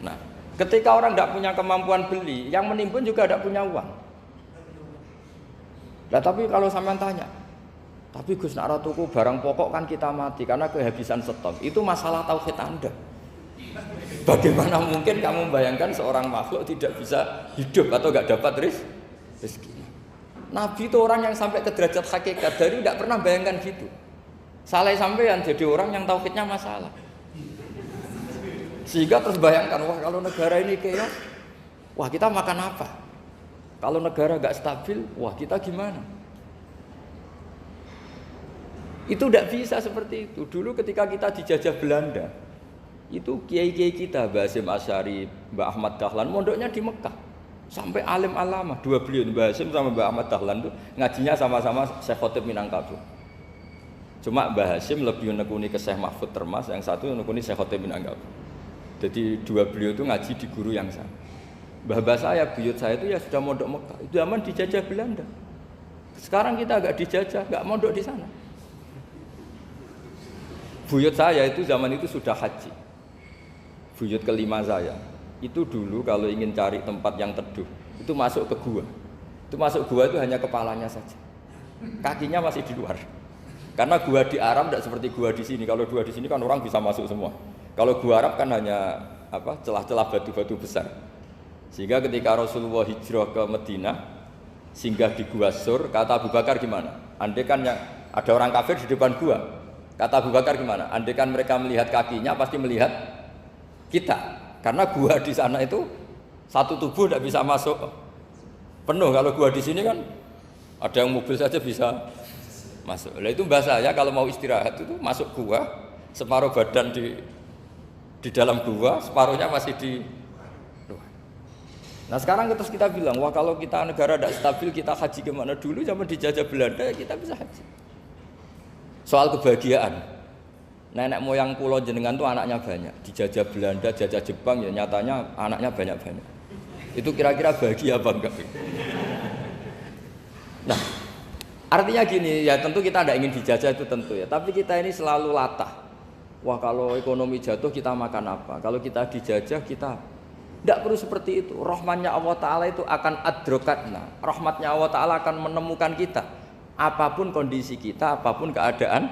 Nah, ketika orang tidak punya kemampuan beli, yang menimbun juga tidak punya uang. Nah, tapi kalau sampean tanya, tapi Gus nak ratuku barang pokok kan kita mati karena kehabisan stok. Itu masalah tauhid Anda. Bagaimana mungkin kamu membayangkan seorang makhluk tidak bisa hidup atau nggak dapat rezeki? Nabi itu orang yang sampai ke derajat hakikat, dari tidak pernah bayangkan gitu. Salah sampean jadi orang yang tauhidnya masalah. Sehingga terus bayangkan, wah kalau negara ini keos, wah kita makan apa? Kalau negara gak stabil, wah kita gimana? Itu tidak bisa seperti itu. Dulu ketika kita dijajah Belanda, itu kiai-kiai kita, Mbah Hasyim Asy'ari, Mbah Ahmad Dahlan, mondoknya di Mekah. Sampai alim alama, dua beliau, Mbah Hasyim sama Mbah Ahmad Dahlan itu ngajinya sama-sama Syekh Khotib Minangkabau. Cuma Mbah Hasyim lebih menekuni ke Syekh Mahfud Termas, yang satu menekuni Syekh Khotib Minangkabau. Jadi dua beliau itu ngaji di guru yang sama. Mbah saya, buyut saya itu ya sudah mondok Mekah. Itu zaman dijajah Belanda. Sekarang kita agak dijajah, enggak mondok di sana. Buyut saya itu zaman itu sudah haji. Buyut kelima saya. Itu dulu kalau ingin cari tempat yang teduh, itu masuk ke gua. Itu masuk gua itu hanya kepalanya saja. Kakinya masih di luar. Karena gua di Arab tidak seperti gua di sini. Kalau gua di sini kan orang bisa masuk semua. Kalau gua Arab kan hanya celah-celah batu-batu besar. Sehingga ketika Rasulullah hijrah ke Madinah, singgah di Gua Sur, kata Abu Bakar gimana? Andai kan yang ada orang kafir di depan gua, kata Abu Bakar gimana? Andai kan mereka melihat kakinya, pasti melihat kita. Karena gua di sana itu satu tubuh tidak bisa masuk penuh. Kalau gua di sini kan ada yang mobil saja bisa masuk. Nah itu bahasa ya kalau mau istirahat itu masuk gua, separuh badan di dalam gua, separuhnya masih di luar. Nah sekarang terus kita bilang, wah kalau kita negara tidak stabil kita haji kemana? Dulu zaman dijajah Belanda kita bisa haji. Soal kebahagiaan, nenek moyang pulau jenengan tuh anaknya banyak. Dijajah Belanda, jajah Jepang ya nyatanya anaknya banyak-banyak. Itu kira-kira bahagia apa enggak? Nah artinya gini ya, tentu kita tidak ingin dijajah itu tentu ya. Tapi kita ini selalu latah. Wah kalau ekonomi jatuh kita makan apa? Kalau kita dijajah kita tidak perlu seperti itu. Rahmatnya Allah Ta'ala itu akan adrokatna. Rahmatnya Allah Ta'ala akan menemukan kita. Apapun kondisi kita, apapun keadaan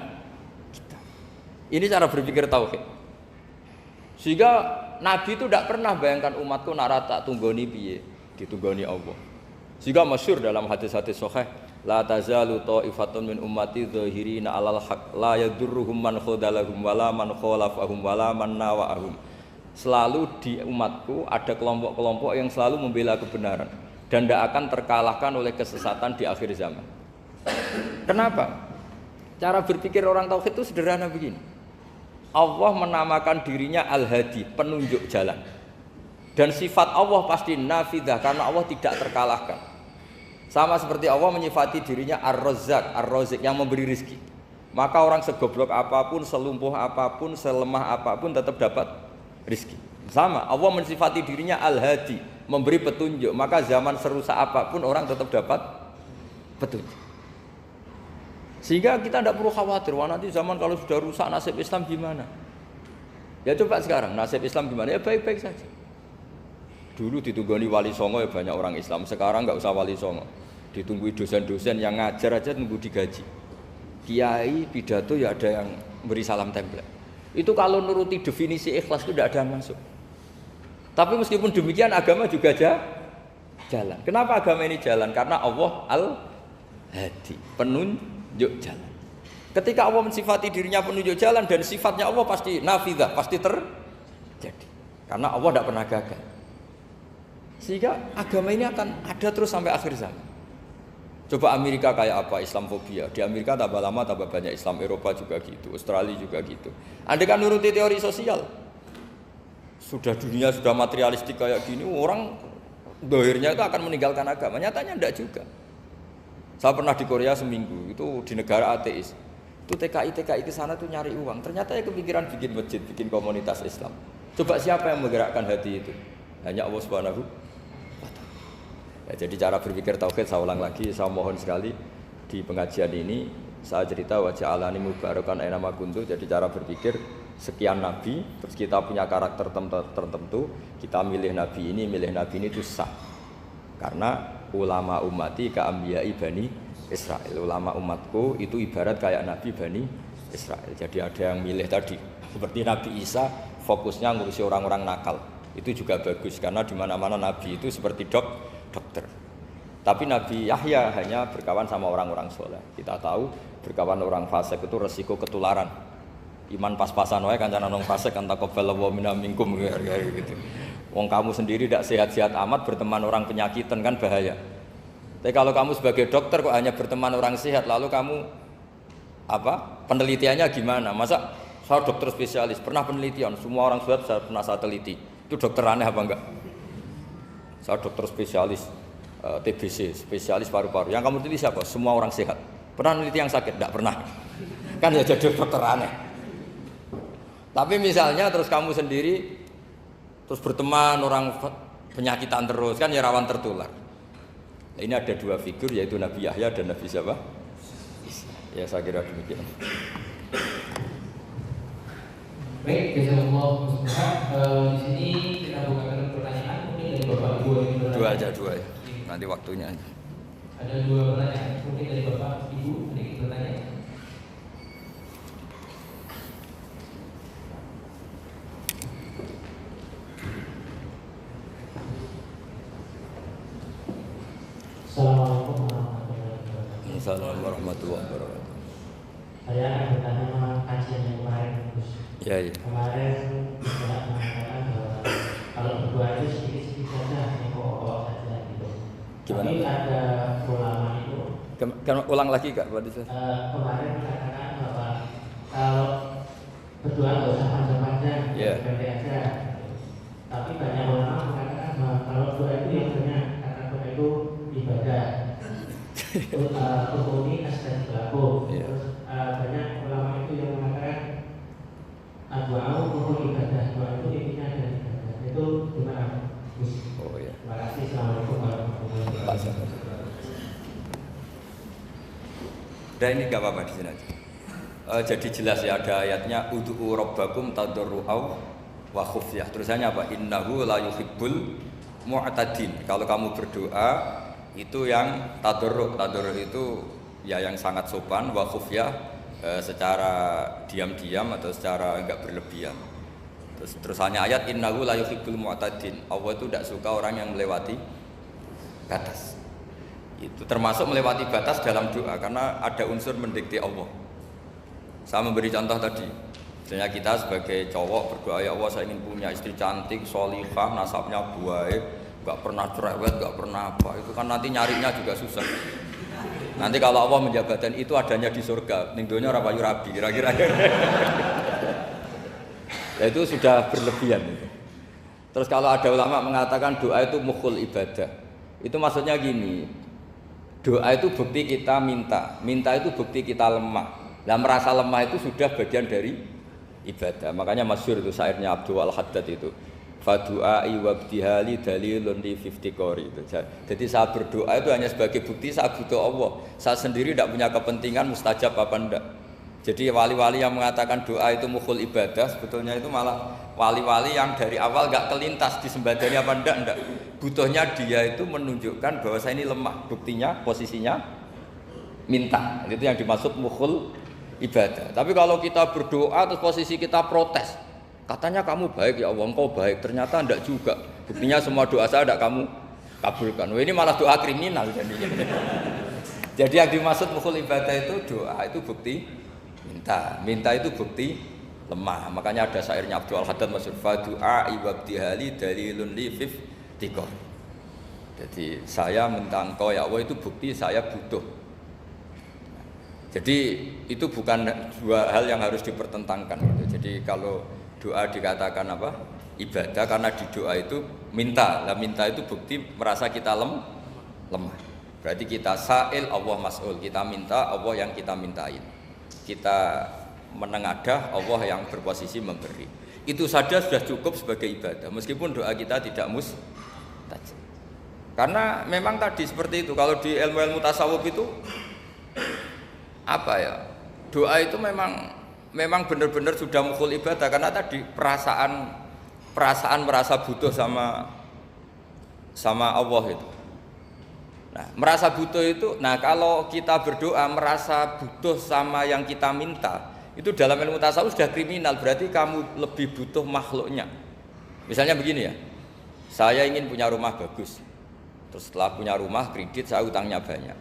kita. Ini cara berpikir tauhid. Sehingga Nabi itu tidak pernah bayangkan umatku narata tunggoni piye, ditunggoni Allah. Sehingga masyhur dalam hadis-hadis sahih, la tazalu ta'ifatun min ummati dzahirina 'alal haq la yadurruhum man khadalahum wala man khalafahum wala man nawa'ahum. Selalu di umatku ada kelompok-kelompok yang selalu membela kebenaran dan tidak akan terkalahkan oleh kesesatan di akhir zaman. Kenapa? Cara berpikir orang tauhid itu sederhana begini. Allah menamakan dirinya Al-Hadi, penunjuk jalan. Dan sifat Allah pasti nafidah karena Allah tidak terkalahkan. Sama seperti Allah menyifati dirinya Ar-Razzaq, Ar-Razik yang memberi rezeki. Maka orang segoblok apapun, selumpuh apapun, selemah apapun tetap dapat rezeki. Sama, Allah mensifati dirinya Al-Hadi, memberi petunjuk. Maka zaman serusak apapun orang tetap dapat petunjuk. Sehingga kita tidak perlu khawatir, wah nanti zaman kalau sudah rusak nasib Islam gimana? Ya coba sekarang nasib Islam gimana? Ya baik-baik saja. Dulu ditunggoni wali songo ya banyak orang Islam, sekarang nggak usah wali songo. Ditunggu dosen-dosen yang ngajar aja tunggu digaji. Kiai pidato ya ada yang beri salam template. Itu kalau nuruti definisi ikhlas itu tidak ada yang masuk. Tapi meskipun demikian agama juga jalan. Kenapa agama ini jalan? Karena Allah Al-Hadi, penunjuk jalan. Ketika Allah mensifati dirinya penunjuk jalan dan sifatnya Allah pasti nafidah, pasti terjadi. Karena Allah tidak pernah gagal. Sehingga agama ini akan ada terus sampai akhir zaman. Coba Amerika kayak apa, Islamfobia. Di Amerika tambah lama tambah banyak Islam, Eropa juga gitu, Australia juga gitu. Andai kan nuruti teori sosial, sudah dunia sudah materialistik kayak gini, orang dohirnya itu akan meninggalkan agama. Nyatanya tidak juga. Saya pernah di Korea seminggu, itu di negara ateis. Itu TKI ke sana tuh nyari uang. Ternyata ya kepikiran bikin masjid, bikin komunitas Islam. Coba siapa yang menggerakkan hati itu? Hanya Allah Subhanahu wa Ta'ala. Ya, jadi cara berpikir tauhid saya ulang lagi, saya mohon sekali di pengajian ini saya cerita wajah alani mubarakan aina ma kuntu. Jadi cara berpikir sekian nabi, terus kita punya karakter tertentu, kita milih nabi ini itu sah. Karena ulama ummati ka ambiyai bani Israel, ulama umatku itu ibarat kayak nabi Bani Israel. Jadi ada yang milih tadi, seperti Nabi Isa fokusnya ngurusi orang-orang nakal. Itu juga bagus karena di mana-mana nabi itu seperti dokter. Tapi Nabi Yahya hanya berkawan sama orang-orang soleh. Kita tahu berkawan orang fasik itu resiko ketularan. Iman pas-pasan wae kancanan wong fasik kan taqabbalallahu minna minkum gitu. Wong kamu sendiri tidak sehat-sehat amat berteman orang penyakitan kan bahaya. Tapi kalau kamu sebagai dokter kok hanya berteman orang sehat, lalu kamu penelitiannya gimana? Masa saya dokter spesialis, pernah penelitian, semua orang sehat saya pernah saya teliti. Itu dokter aneh apa enggak? Saya dokter spesialis TBC, spesialis paru-paru. Yang kamu teliti siapa? Semua orang sehat. Pernah meneliti yang sakit? Enggak pernah. Kan ya jadi dokter aneh. Tapi misalnya terus kamu sendiri terus berteman orang penyakitan terus, kan ya rawan tertular. Ini ada dua figur yaitu Nabi Yahya dan Nabi siapa? Ya saya kira demikian. Baik, jazakallahu khairan. Di sini kita bukakan pertanyaan mungkin dari Bapak Ibu yang bertanya. Dua aja ya. Nanti waktunya. Ada dua pertanyaan mungkin dari Bapak Ibu yang bertanya. Assalamualaikum warahmatullahi wabarakatuh. Assalamualaikum warahmatullahi wabarakatuh. Saya akan bertanya tentang kajian yang kemarin, Gus. Ya. Kemarin saya mengatakan bahwa kalau berdoa itu sedikit-sedikit saja, hanya pokok-pokok saja gitu. Gimana? Tapi ada ulama itu. Ulang lagi Kak, kemarin mengatakan bahwa kalau berdoa nggak usah panjang-panjang, pendek aja. Tapi banyak ulama mengatakan bahwa kalau doa itu yang banyak, karena doa itu ibadah. Hukum ini asal berlaku. Terus banyak ulama itu yang mengatakan doa hukum ibadah, doa itu intinya dari ibadah. Itu gimana? Oh ya. Terima kasih. Assalamualaikum warahmatullahi wabarakatuh. Dan ini gak apa-apa di sini aja. Jadi jelas ya ada ayatnya ud'u rabbakum tadarru'aw wa khufyah. Terusannya apa? Innahu la yuhibbul mu'tadin. Kalau kamu berdoa itu yang tadarru' itu ya yang sangat sopan, wa khufyah secara diam-diam atau secara enggak berlebihan. Terusannya ayat innahu la yuhibbul mu'tadin. Allah itu tidak suka orang yang melewati batas. Itu termasuk melewati batas dalam doa karena ada unsur mendikte Allah. Saya memberi contoh tadi. Misalnya kita sebagai cowok berdoa, ya Allah saya ingin punya istri cantik, sholihah, nasabnya baik, gak pernah cerewet, gak pernah apa. Itu kan nanti nyarinya juga susah. Nanti kalau Allah menjabatkan itu adanya di surga, ning donya ora payu rabi, kira-kira. Ya itu sudah berlebihan itu. Terus kalau ada ulama mengatakan doa itu mukhul ibadah. Itu maksudnya gini. Doa itu bukti kita minta itu bukti kita lemah. Nah merasa lemah itu sudah bagian dari ibadah. Makanya masyhur itu syairnya Abdul Al-Haddad itu. Fadu'ai wabdihali dalilun li fiftikori itu. Jadi saya berdoa itu hanya sebagai bukti saya butuh Allah. Saya sendiri tidak punya kepentingan mustajab apa enggak. Jadi wali-wali yang mengatakan doa itu mukhul ibadah, sebetulnya itu malah wali-wali yang dari awal enggak kelintas disembadani apa enggak. Butuhnya dia itu menunjukkan bahwa saya ini lemah. Buktinya posisinya minta. Itu yang dimaksud mukhul ibadah. Tapi kalau kita berdoa terus posisi kita protes, katanya kamu baik ya Allah, engkau baik, ternyata enggak juga. Buktinya semua doa saya enggak kamu kabulkan. Wah, ini malah doa kriminal jadinya. Jadi yang dimaksud mukhul ibadah itu doa itu bukti minta itu bukti lemah. Makanya ada syairnya Abdul Haddad masyhur, fadu'a ibadihali dalilun li fiftikor. Jadi saya minta engkau ya Allah itu bukti saya butuh. Jadi itu bukan dua hal yang harus dipertentangkan. Jadi kalau doa dikatakan apa? Ibadah karena di doa itu minta. Lah minta itu bukti merasa kita lemah. Berarti kita sa'il Allah mas'ul. Kita minta Allah yang kita mintain. Kita menengadah Allah yang berposisi memberi. Itu saja sudah cukup sebagai ibadah. Meskipun doa kita tidak mustajab. Karena memang tadi seperti itu. Kalau di ilmu-ilmu tasawuf itu apa ya? Doa itu memang benar-benar sudah mukhul ibadah karena tadi perasaan merasa butuh sama Allah itu. Nah, merasa butuh itu, nah kalau kita berdoa merasa butuh sama yang kita minta, itu dalam ilmu tasawuf sudah kriminal, berarti kamu lebih butuh makhluknya. Misalnya begini ya, saya ingin punya rumah bagus, terus setelah punya rumah kredit saya utangnya banyak.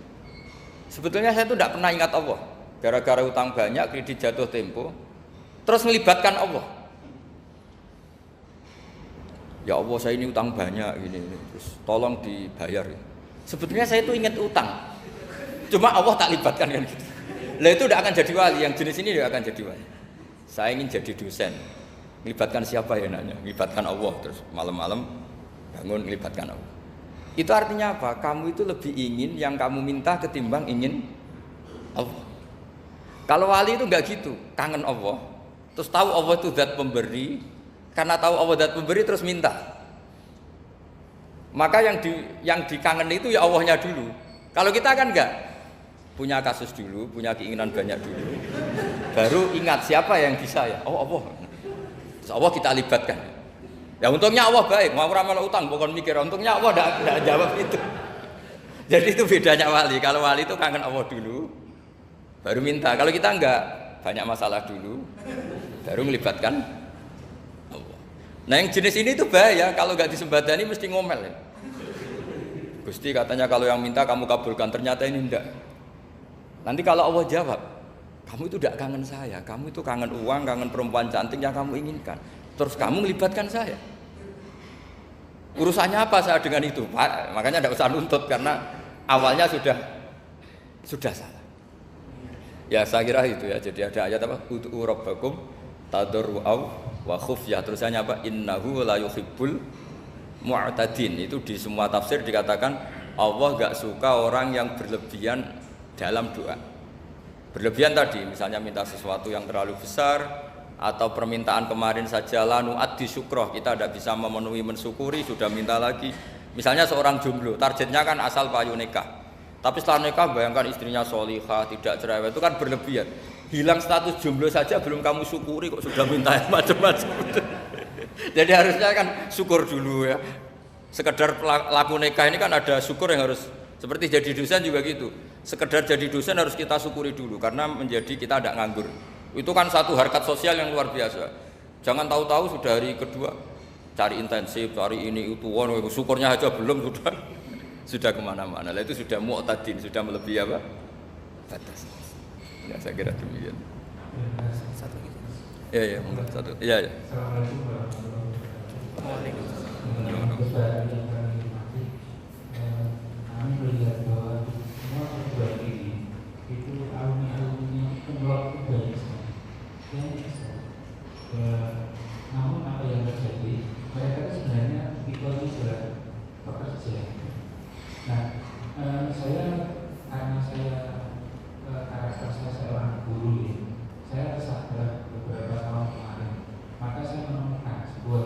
Sebetulnya saya itu tidak pernah ingat Allah, gara-gara utang banyak, kredit jatuh tempo, terus melibatkan Allah. Ya Allah saya ini utang banyak, ini terus tolong dibayar. Sebetulnya saya itu ingat utang, cuma Allah tak libatkan kan gitu. Lah itu tidak akan jadi wali, yang jenis ini tidak akan jadi wali. Saya ingin jadi dosen, melibatkan siapa ya nanya? Melibatkan Allah, terus malam-malam bangun melibatkan Allah. Itu artinya apa? Kamu itu lebih ingin yang kamu minta ketimbang ingin Allah. Kalau wali itu enggak gitu, kangen Allah, terus tahu Allah itu zat pemberi, karena tahu Allah zat pemberi terus minta. Maka yang dikangen itu ya Allahnya dulu. Kalau kita kan enggak, punya kasus dulu, punya keinginan banyak dulu, baru ingat siapa yang bisa ya. Oh Allah, terus Allah kita libatkan. Ya untungnya Allah baik, mau ramal utang bukan mikir. Untungnya Allah tidak jawab itu. Jadi itu bedanya wali. Kalau wali itu kangen Allah dulu, baru minta. Kalau kita enggak, banyak masalah dulu, baru melibatkan Allah. Nah yang jenis ini tuh bahaya. Kalau enggak disembadani mesti ngomel ya. Gusti katanya kalau yang minta kamu kabulkan, ternyata ini enggak. Nanti kalau Allah jawab, kamu itu tidak kangen saya, kamu itu kangen uang, kangen perempuan cantik yang kamu inginkan. Terus kamu melibatkan saya. Urusannya apa saya dengan itu, Pak? Makanya tidak usah nuntut karena awalnya sudah salah. Ya saya kira itu ya. Jadi ada ayat apa? Ud'u rabbakum tadarru'aw wa khufyah. Terusannya apa? Innahu la yuhibbul mu'tadin. Itu di semua tafsir dikatakan Allah enggak suka orang yang berlebihan dalam doa. Berlebihan tadi misalnya minta sesuatu yang terlalu besar atau permintaan kemarin saja lanu addi syukroh, kita tidak bisa memenuhi mensyukuri sudah minta lagi. Misalnya seorang jomblo, targetnya kan asal payu nikah. Tapi setelah nikah bayangkan istrinya sholihah, tidak cerewet, itu kan berlebihan. Hilang status jomblo saja belum kamu syukuri kok sudah minta yang macam-macam. Jadi harusnya kan syukur dulu ya. Sekedar laku nikah ini kan ada syukur yang harus, seperti jadi dosen juga gitu. Sekedar jadi dosen harus kita syukuri dulu karena menjadi kita tidak nganggur. Itu kan satu harkat sosial yang luar biasa. Jangan tahu-tahu sudah hari kedua cari intensif, cari ini itu, syukurnya aja belum sudah kemana-mana. Lah itu sudah mu'tadin, sudah melebihi apa? Batas. Ya saya kira demikian. Satu. Ya, satu. Iya. Assalamualaikum warahmatullahi wabarakatuh. Kami melihat bahwa semua perguruan tinggi itu alumni-alumninya pengelola banyak sekali. Namun apa yang terjadi? Mereka sebenarnya itu sudah bekerja. Nah, karena karakter saya seorang guru ya, saya tersadar beberapa tahun kemarin, maka saya menemukan sebuah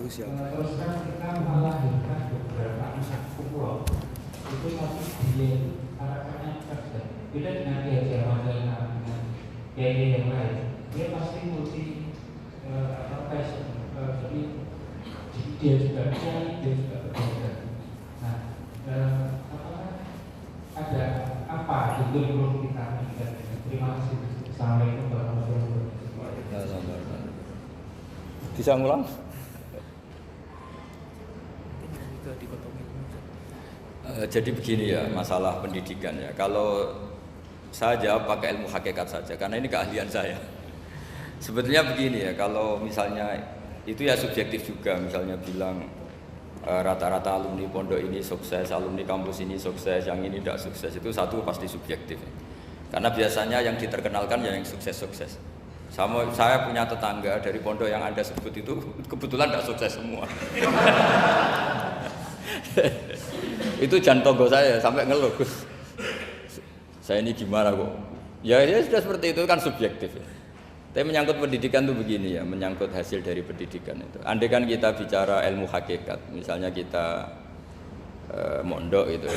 bagus ya. Terus kan kita melahirkan beberapa anak pulau itu masih dia harapannya kerja. Beda dengan dia Jawa dengan kiai yang lain, dia pasti multi passion. Jadi dia juga kiai, dia juga bekerja. Nah, apakah ada apa di kurikulum kita? Terima kasih. Assalamualaikum warahmatullahi wabarakatuh. Bisa ngulang? Jadi begini ya masalah pendidikan ya. Kalau saya jawab pakai ilmu hakikat saja karena ini keahlian saya. Sebetulnya begini ya, kalau misalnya itu ya subjektif juga. Misalnya bilang rata-rata alumni pondok ini sukses, alumni kampus ini sukses, yang ini tidak sukses, itu satu pasti subjektif. Karena biasanya yang diterkenalkan yang sukses-sukses. Saya punya tetangga dari pondok yang Anda sebut itu kebetulan tidak sukses semua. Itu jantung saya sampai ngeluh, Gus. Saya ini gimana kok? Ya sudah seperti itu kan subjektif. Ya. Tapi menyangkut pendidikan itu begini ya, menyangkut hasil dari pendidikan itu. Andai kan kita bicara ilmu hakikat, misalnya kita mondok itu,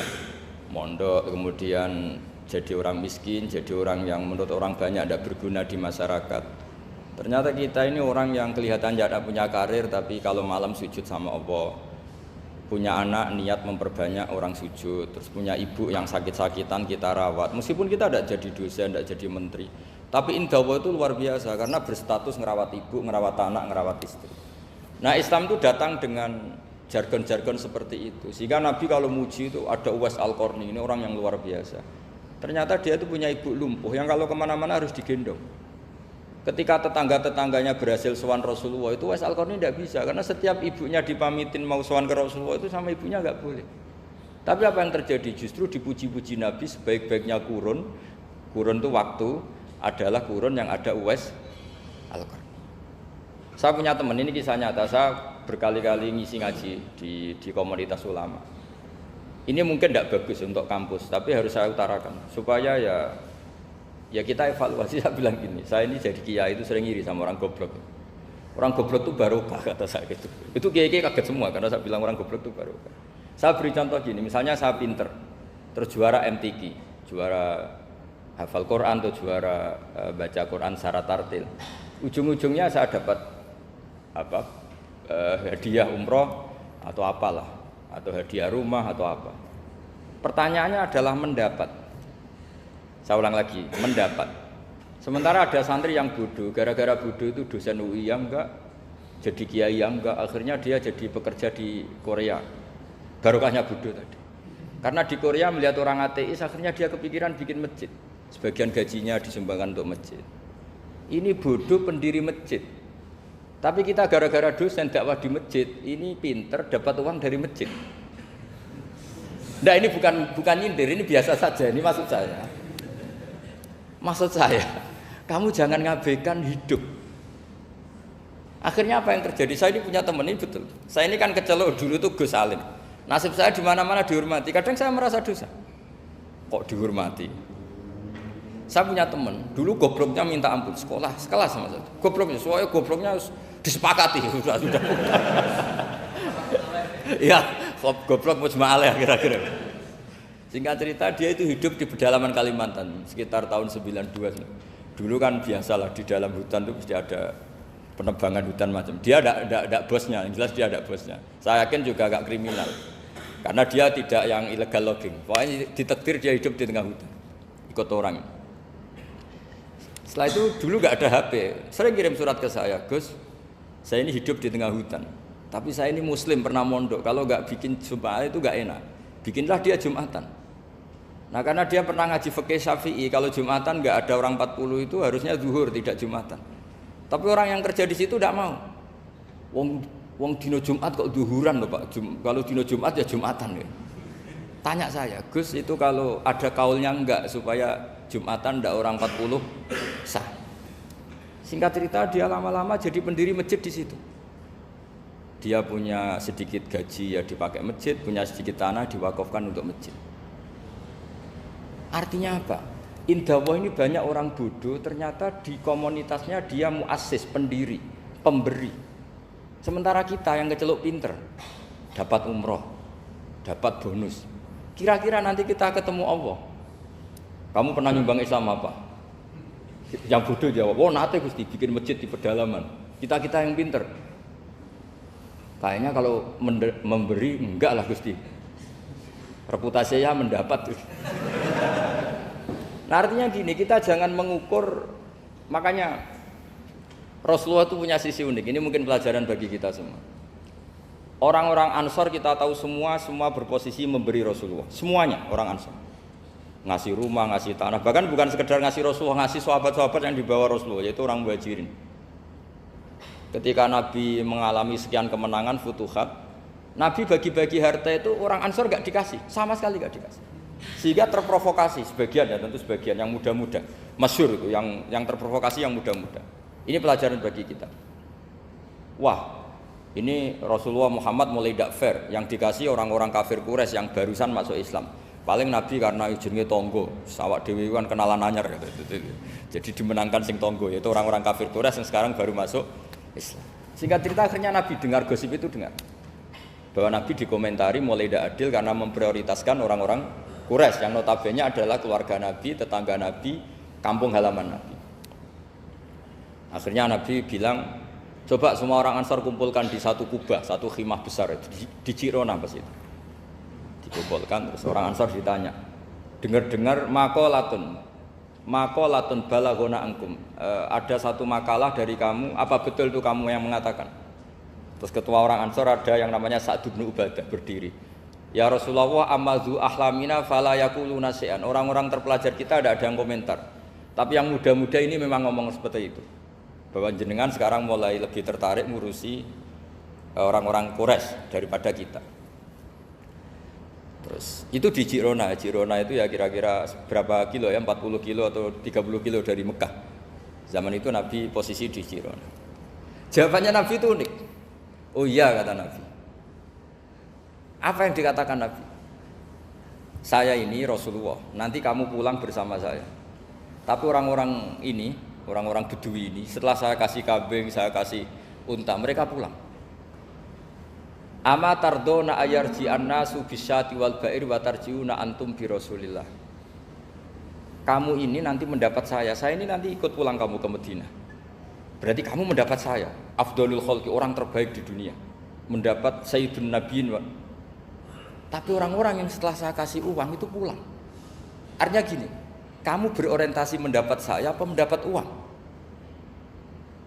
mondok kemudian jadi orang miskin, jadi orang yang menurut orang banyak tidak berguna di masyarakat. Ternyata kita ini orang yang kelihatan tidak punya karir, tapi kalau malam sujud sama Allah. Punya anak niat memperbanyak orang sujud, terus punya ibu yang sakit-sakitan kita rawat. Meskipun kita tidak jadi dosen, tidak jadi menteri, tapi indah Allah itu luar biasa karena berstatus ngerawat ibu, ngerawat anak, ngerawat istri. Nah Islam itu datang dengan jargon-jargon seperti itu. Sehingga Nabi kalau muji itu ada Uwais Al-Qarni, ini orang yang luar biasa. Ternyata dia itu punya ibu lumpuh yang kalau kemana-mana harus digendong. Ketika tetangga-tetangganya berhasil sowan Rasulullah itu Uwais Al-Qarni tidak bisa karena setiap ibunya dipamitin mau sowan ke Rasulullah itu sama ibunya nggak boleh. Tapi apa yang terjadi? Justru dipuji-puji Nabi sebaik-baiknya kurun itu waktu adalah kurun yang ada Uwais Al-Qarni. Saya punya teman, ini kisah nyata, saya berkali-kali ngisi ngaji di komunitas ulama. Ini mungkin tidak bagus untuk kampus, tapi harus saya utarakan supaya ya kita evaluasi. Saya bilang gini, saya ini jadi kiai itu sering iri sama orang goblok. Orang goblok itu barokah kata saya gitu. Itu kiai-kiai kaget semua karena saya bilang orang goblok itu barokah. Saya beri contoh gini, misalnya saya pinter, terus juara MTQ, juara hafal Quran atau juara baca Quran secara tartil. Ujung-ujungnya saya dapat hadiah umroh atau apalah, atau hadiah rumah atau apa. Pertanyaannya adalah mendapat. Saya ulang lagi, mendapat. Sementara ada santri yang bodoh, gara-gara bodoh itu dosen UI yang enggak, jadi kiai yang enggak, akhirnya dia jadi pekerja di Korea. Barokahnya bodoh tadi. Karena di Korea melihat orang ateis, akhirnya dia kepikiran bikin masjid. Sebagian gajinya disumbangkan untuk masjid. Ini bodoh pendiri masjid. Tapi kita gara-gara dosen dakwah di masjid, ini pinter dapat uang dari masjid. Nah ini bukan nyindir, ini biasa saja, ini maksud saya. Maksud saya, kamu jangan ngabaikan hidup. Akhirnya apa yang terjadi? Saya ini punya teman ini betul. Saya ini kan kecelok dulu tuh Gus Alim. Nasib saya di mana-mana dihormati. Kadang saya merasa dosa. Kok dihormati? Saya punya teman, dulu gobloknya minta ampun sekolah, sekelas sama saya. Gobloknya, soalnya gobloknya disepakati sudah. Ya, goblok mujma'alah kira-kira. Singkat cerita dia itu hidup di pedalaman Kalimantan sekitar tahun 92. Dulu kan biasalah di dalam hutan itu pasti ada penebangan hutan macam. Dia ada bosnya, yang jelas dia ada bosnya. Saya yakin juga agak kriminal. Karena dia tidak yang illegal logging. Pokoknya ditakdir dia hidup di tengah hutan. Ikut orang. Setelah itu dulu enggak ada HP. Sering kirim surat ke saya, "Gus, saya ini hidup di tengah hutan. Tapi saya ini muslim pernah mondok. Kalau enggak bikin Jumat itu enggak enak. Bikinlah dia Jumatan." Nah karena dia pernah ngaji fikih Syafi'i, kalau Jumatan nggak ada orang 40 itu harusnya zuhur tidak Jumatan. Tapi orang yang kerja di situ tidak mau. Wong dino Jumat kok zuhuran loh Pak. Kalau dino Jumat ya Jumatan ya. Tanya saya, Gus itu kalau ada kaulnya enggak supaya Jumatan ndak orang 40 sah. Singkat cerita dia lama-lama jadi pendiri masjid di situ. Dia punya sedikit gaji ya dipakai masjid, punya sedikit tanah diwakafkan untuk masjid. Artinya apa? Indawa ini banyak orang bodoh, ternyata di komunitasnya dia muassis, pendiri, pemberi. Sementara kita yang keceluk pinter, dapat umroh, dapat bonus. Kira-kira nanti kita ketemu Allah, kamu pernah nyumbang Islam apa? Yang bodoh jawab, oh nate Gusti bikin masjid di pedalaman. Kita yang pinter. Kayaknya kalau memberi enggak lah Gusti. Reputasi saya mendapat. Nah artinya gini, kita jangan mengukur, makanya Rasulullah itu punya sisi unik. Ini mungkin pelajaran bagi kita semua. Orang-orang Ansor kita tahu semua berposisi memberi Rasulullah. Semuanya orang Ansor. Ngasih rumah, ngasih tanah. Bahkan bukan sekedar ngasih Rasulullah, ngasih sahabat-sahabat yang dibawa Rasulullah, yaitu orang Muhajirin. Ketika Nabi mengalami sekian kemenangan, futuhat, Nabi bagi-bagi harta itu orang Ansor gak dikasih, sama sekali gak dikasih. Sehingga terprovokasi sebagian, ya tentu sebagian yang muda-muda. Masyhur itu, yang terprovokasi yang muda-muda. Ini pelajaran bagi kita. Wah, ini Rasulullah Muhammad mulai tidak fair. Yang dikasih orang-orang kafir Quraisy yang barusan masuk Islam. Paling Nabi karena ujungnya tonggo, sawak dewi kan kenalan anyar gitu. Jadi dimenangkan sing tonggo, yaitu orang-orang kafir Quraisy yang sekarang baru masuk Islam. Singkat cerita akhirnya Nabi dengar gosip itu, dengar bahwa Nabi dikomentari mulai tidak adil karena memprioritaskan orang-orang Quraisy yang notabene adalah keluarga Nabi, tetangga Nabi, kampung halaman Nabi. Akhirnya Nabi bilang, coba semua orang Ansar kumpulkan di satu kubah, satu khimah besar di Jirona pas itu. Dikumpulkan, terus orang Ansar ditanya, dengar-dengar makolatun balagona angkum. Ada satu makalah dari kamu, apa betul itu kamu yang mengatakan? Terus ketua orang Ansar ada yang namanya Sa'd bin Ubadah berdiri. Ya Rasulullah, amazu ahlamina fala yaquluna syai'an. Orang-orang terpelajar kita ada yang komentar. Tapi yang muda-muda ini memang ngomong seperti itu. Bahwa jenengan sekarang mulai lebih tertarik ngurusi orang-orang Quraisy daripada kita. Terus itu di Jirona itu ya kira-kira berapa kilo ya, 40 kilo atau 30 kilo dari Mekah. Zaman itu Nabi posisi di Jirona. Jawabannya Nabi itu unik. Oh iya, kata Nabi. Apa yang dikatakan Nabi? Saya ini Rasulullah, nanti kamu pulang bersama saya. Tapi orang-orang ini, orang-orang Bedui ini, setelah saya kasih kambing, saya kasih unta, mereka pulang. Ama tardona ayarji annasu bisyati wal ba'ir wa tarjiuna antum bi Rasulillah. Kamu ini nanti mendapat saya ini nanti ikut pulang kamu ke Madinah. Berarti kamu mendapat saya, afdalul khalqi, orang terbaik di dunia. Mendapat sayyidun nabiyyin. Tapi orang-orang yang setelah saya kasih uang itu pulang. Artinya gini, kamu berorientasi mendapat saya apa mendapat uang?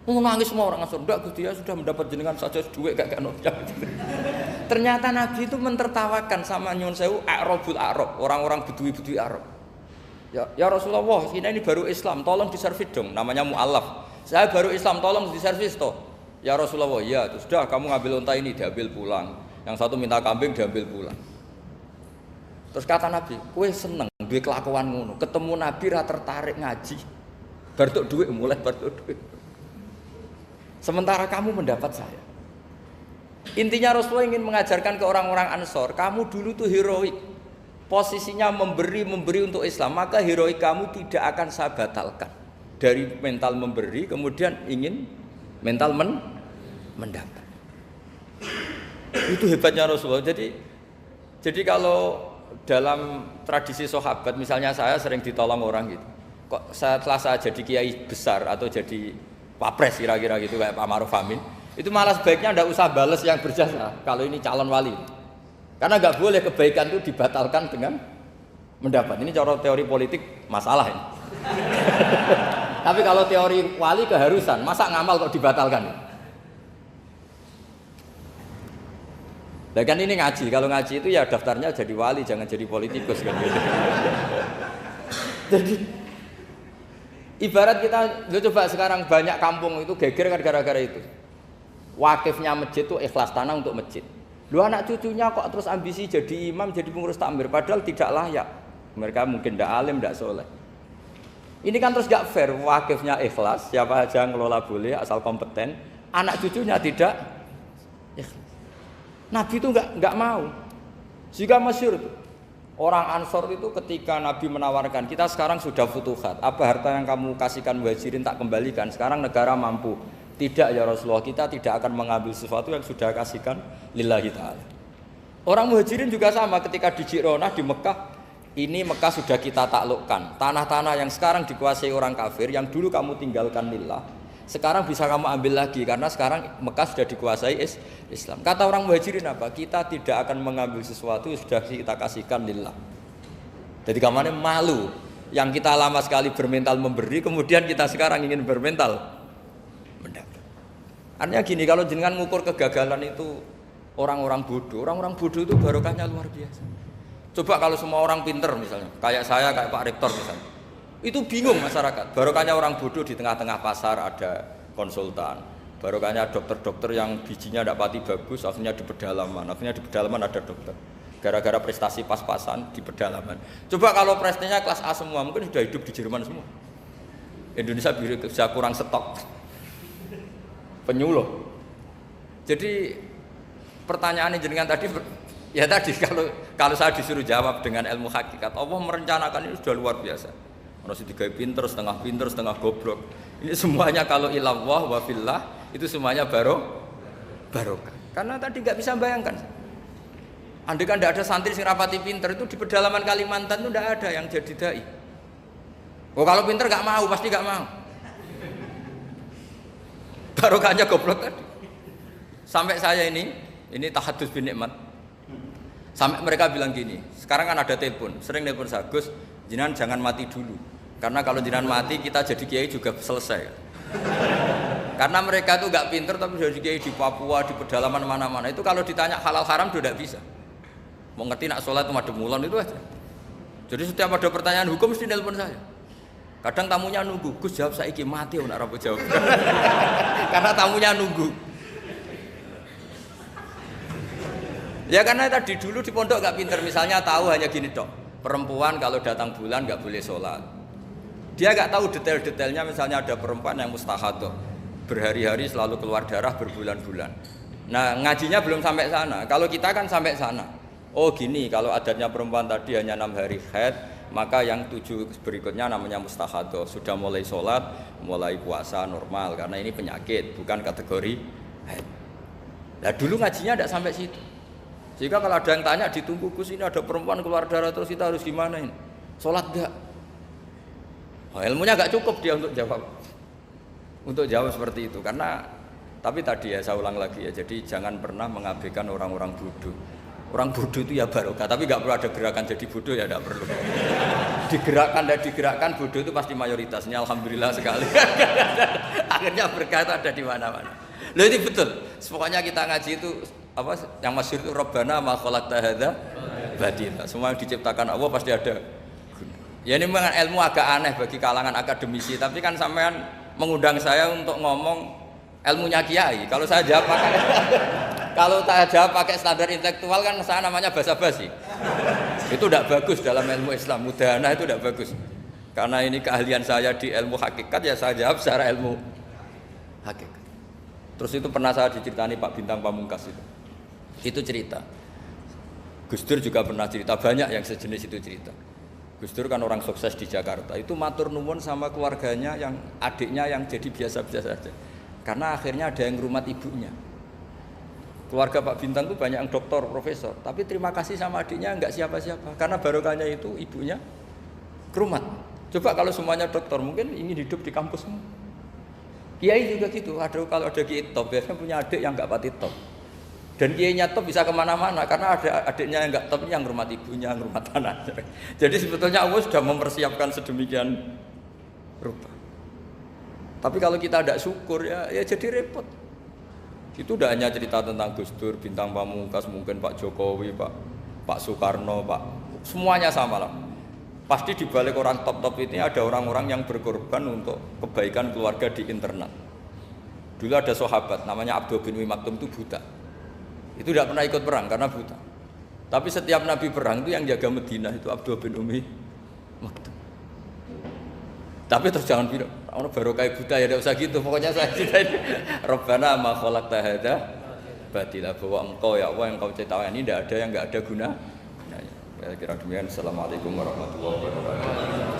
Nangis semua orang Ansor, enggak Gusti ya sudah mendapat jenengan saja duit gak ono. Ternyata Nabi itu mentertawakan sama nyun sewu Arabul Arab, orang-orang Bedui Arab. Ya Rasulullah, ini baru Islam, tolong diservis dong, namanya mu'allaf. Saya baru Islam, tolong diservis toh. Ya Rasulullah, ya sudah kamu ngambil unta ini diambil pulang. Yang satu minta kambing diambil pulang. Terus kata Nabi, kowe seneng duwe kelakuan ngono, ketemu Nabi ra tertarik ngaji. Bar tok duit mulai bar tok duit. Sementara kamu mendapat saya. Intinya Rasulullah ingin mengajarkan ke orang-orang Ansor, kamu dulu tuh heroik. Posisinya memberi untuk Islam, maka heroik kamu tidak akan saya batalkan. Dari mental memberi kemudian ingin mental mendapat. Itu hebatnya Rasulullah. Jadi kalau dalam tradisi sahabat, misalnya saya sering ditolong orang gitu. Kok setelah saya jadi kiai besar atau jadi wapres kira-kira gitu kayak Pak Ma'ruf Amin, itu malah sebaiknya tidak usah balas yang berjasa kalau ini calon wali. Karena nggak boleh kebaikan itu dibatalkan dengan mendapat. Ini cara teori politik masalah ini. Tapi kalau teori wali keharusan, masa ngamal kok dibatalkan? Nah kan ini ngaji, kalau ngaji itu ya daftarnya jadi wali, jangan jadi politikus kan gitu. Jadi ibarat kita coba sekarang banyak kampung itu geger kan gara-gara itu. Wakifnya masjid itu ikhlas tanah untuk masjid. Lu anak cucunya kok terus ambisi jadi imam, jadi pengurus takmir, padahal tidak layak. Mereka mungkin tidak alim, tidak soleh. Ini kan terus gak fair, wakifnya ikhlas, siapa aja ngelola boleh asal kompeten, anak cucunya tidak ikhlas. Nabi itu nggak mau. Jika masyhur itu orang Ansor itu ketika Nabi menawarkan, kita sekarang sudah futuhat, apa harta yang kamu kasihkan muhajirin tak kembalikan, sekarang negara mampu Tidak ya Rasulullah, kita tidak akan mengambil sesuatu yang sudah kasihkan lillahi ta'ala. Orang muhajirin juga sama ketika di Ji'ronah di Mekah. Ini Mekah sudah kita taklukkan. Tanah-tanah yang sekarang dikuasai orang kafir, yang dulu kamu tinggalkan lillah, sekarang bisa kamu ambil lagi karena sekarang Mekah sudah dikuasai Islam. Kata orang muhajirin apa? Kita tidak akan mengambil sesuatu yang sudah kita kasihkan lillah. Jadi kamarnya malu. Yang kita lama sekali bermental memberi, kemudian kita sekarang ingin bermental mendapat. Artinya gini, kalau jenengan ngukur kegagalan itu orang-orang bodoh itu barokahnya luar biasa. Coba kalau semua orang pinter misalnya, kayak saya, kayak Pak Rektor misalnya, itu bingung masyarakat. Barokahnya orang bodoh di tengah-tengah pasar ada konsultan. Barokahnya dokter-dokter yang bijinya tidak pati bagus, akhirnya di pedalaman ada dokter. Gara-gara prestasi pas-pasan di pedalaman. Coba kalau prestasinya kelas A semua, mungkin sudah hidup di Jerman semua. Indonesia bisa kurang stok penyuluh. Jadi pertanyaan jenengan tadi, ya tadi kalau saya disuruh jawab dengan ilmu hakikat, Allah merencanakan ini sudah luar biasa. Harus digawe pinter, setengah goblok. Ini semuanya kalau ilallah wa fillah itu semuanya barokah. Karena tadi nggak bisa bayangkan. Andai kan tidak ada santri sing rapati pinter, itu di pedalaman Kalimantan itu tidak ada yang jadi dai. Oh kalau pinter nggak mau, pasti nggak mau. Barokahnya goblok tadi. Sampai saya ini tahadus bin nikmat. Sampai mereka bilang gini, sekarang kan ada telepon, sering telepon saya, Gus, jenengan jangan mati dulu. Karena kalau jenengan mati kita jadi kiai juga selesai. Karena mereka itu nggak pinter tapi jadi kiai di Papua, di pedalaman mana-mana. Itu kalau ditanya halal haram sudah tidak bisa. Mau ngerti nak sholat madem mulon itu aja. Jadi setiap ada pertanyaan hukum mesti nelpon saya. Kadang tamunya nunggu, Gus jawab saiki mati nak rapo jawab. Karena tamunya nunggu. Ya karena tadi dulu di pondok nggak pinter, misalnya tahu hanya gini dok, perempuan kalau datang bulan nggak boleh sholat. Dia nggak tahu detail-detailnya, misalnya ada perempuan yang mustahadah, berhari-hari selalu keluar darah berbulan-bulan. Nah ngajinya belum sampai sana, kalau kita kan sampai sana. Oh gini, kalau adatnya perempuan tadi hanya 6 hari haid, maka yang 7 berikutnya namanya mustahadah, sudah mulai sholat, mulai puasa normal, karena ini penyakit, bukan kategori haid. Nah dulu ngajinya tidak sampai situ. Sehingga kalau ada yang tanya ditunggu, Gus ini ada perempuan keluar darah terus kita harus gimana ini? Sholat enggak? Oh, ilmunya enggak cukup dia untuk jawab seperti itu. Karena tapi tadi ya saya ulang lagi ya, jadi jangan pernah mengabaikan orang-orang bodoh. Orang bodoh itu ya barokah, tapi enggak perlu ada gerakan jadi bodoh ya, enggak perlu. Digerakkan bodoh itu pasti mayoritasnya, alhamdulillah sekali. Akhirnya berkah itu ada di mana-mana. Loh ini betul. Pokoknya kita ngaji itu apa yang masyhur itu Rabbana ma khalaqta hadza batila. Semua yang diciptakan Allah pasti ada guna. Ya ini memang ilmu agak aneh bagi kalangan akademisi, tapi kan sampean mengundang saya untuk ngomong ilmunya kiai. Kalau saya jawab pakai standar intelektual kan saya namanya basa-basi. Itu tidak bagus dalam ilmu Islam. Mudahana itu tidak bagus. Karena ini keahlian saya di ilmu hakikat, ya saya jawab secara ilmu hakikat. Terus itu pernah saya diceritani Pak Bintang Pamungkas itu cerita. Gus Dur juga pernah cerita, banyak yang sejenis itu cerita. Gus Dur kan orang sukses di Jakarta, itu matur nuwun sama keluarganya yang adiknya yang jadi biasa-biasa saja. Karena akhirnya ada yang ngrumat ibunya. Keluarga Pak Bintang itu banyak yang doktor, profesor, tapi terima kasih sama adiknya enggak siapa-siapa. Karena barokahnya itu ibunya ngrumat. Coba kalau semuanya dokter, mungkin ingin hidup di kampus semua. Kiai juga gitu, kalau ada kiai top, biasanya punya adik yang enggak pati top. Dan kiainya top bisa kemana-mana, karena ada adiknya yang enggak top, yang ngurmat ibunya, ngurmat anaknya. Jadi sebetulnya Allah sudah mempersiapkan sedemikian rupa. Tapi kalau kita tidak syukur, ya jadi repot. Itu tidak hanya cerita tentang Gus Dur, Bintang Pamungkas, mungkin Pak Jokowi, Pak Soekarno, semuanya sama lah. Pasti di balik orang top-top ini ada orang-orang yang berkorban untuk kebaikan keluarga di internal. Dulu ada sahabat namanya Abdul bin Umi Maktum itu buta. Itu tidak pernah ikut perang karena buta. Tapi setiap Nabi perang itu yang jaga Madinah itu Abdul bin Umi Maktum. Tapi terus jangan bilang, orang barokah buta ya tidak usah gitu. Pokoknya saya ceritain Rabbana ma khalaqta hadza batila, bahwa engkau ya Allah yang kau ciptakan ini tidak ada yang enggak ada guna. Ya, kira demikian. Assalamualaikum warahmatullahi wabarakatuh.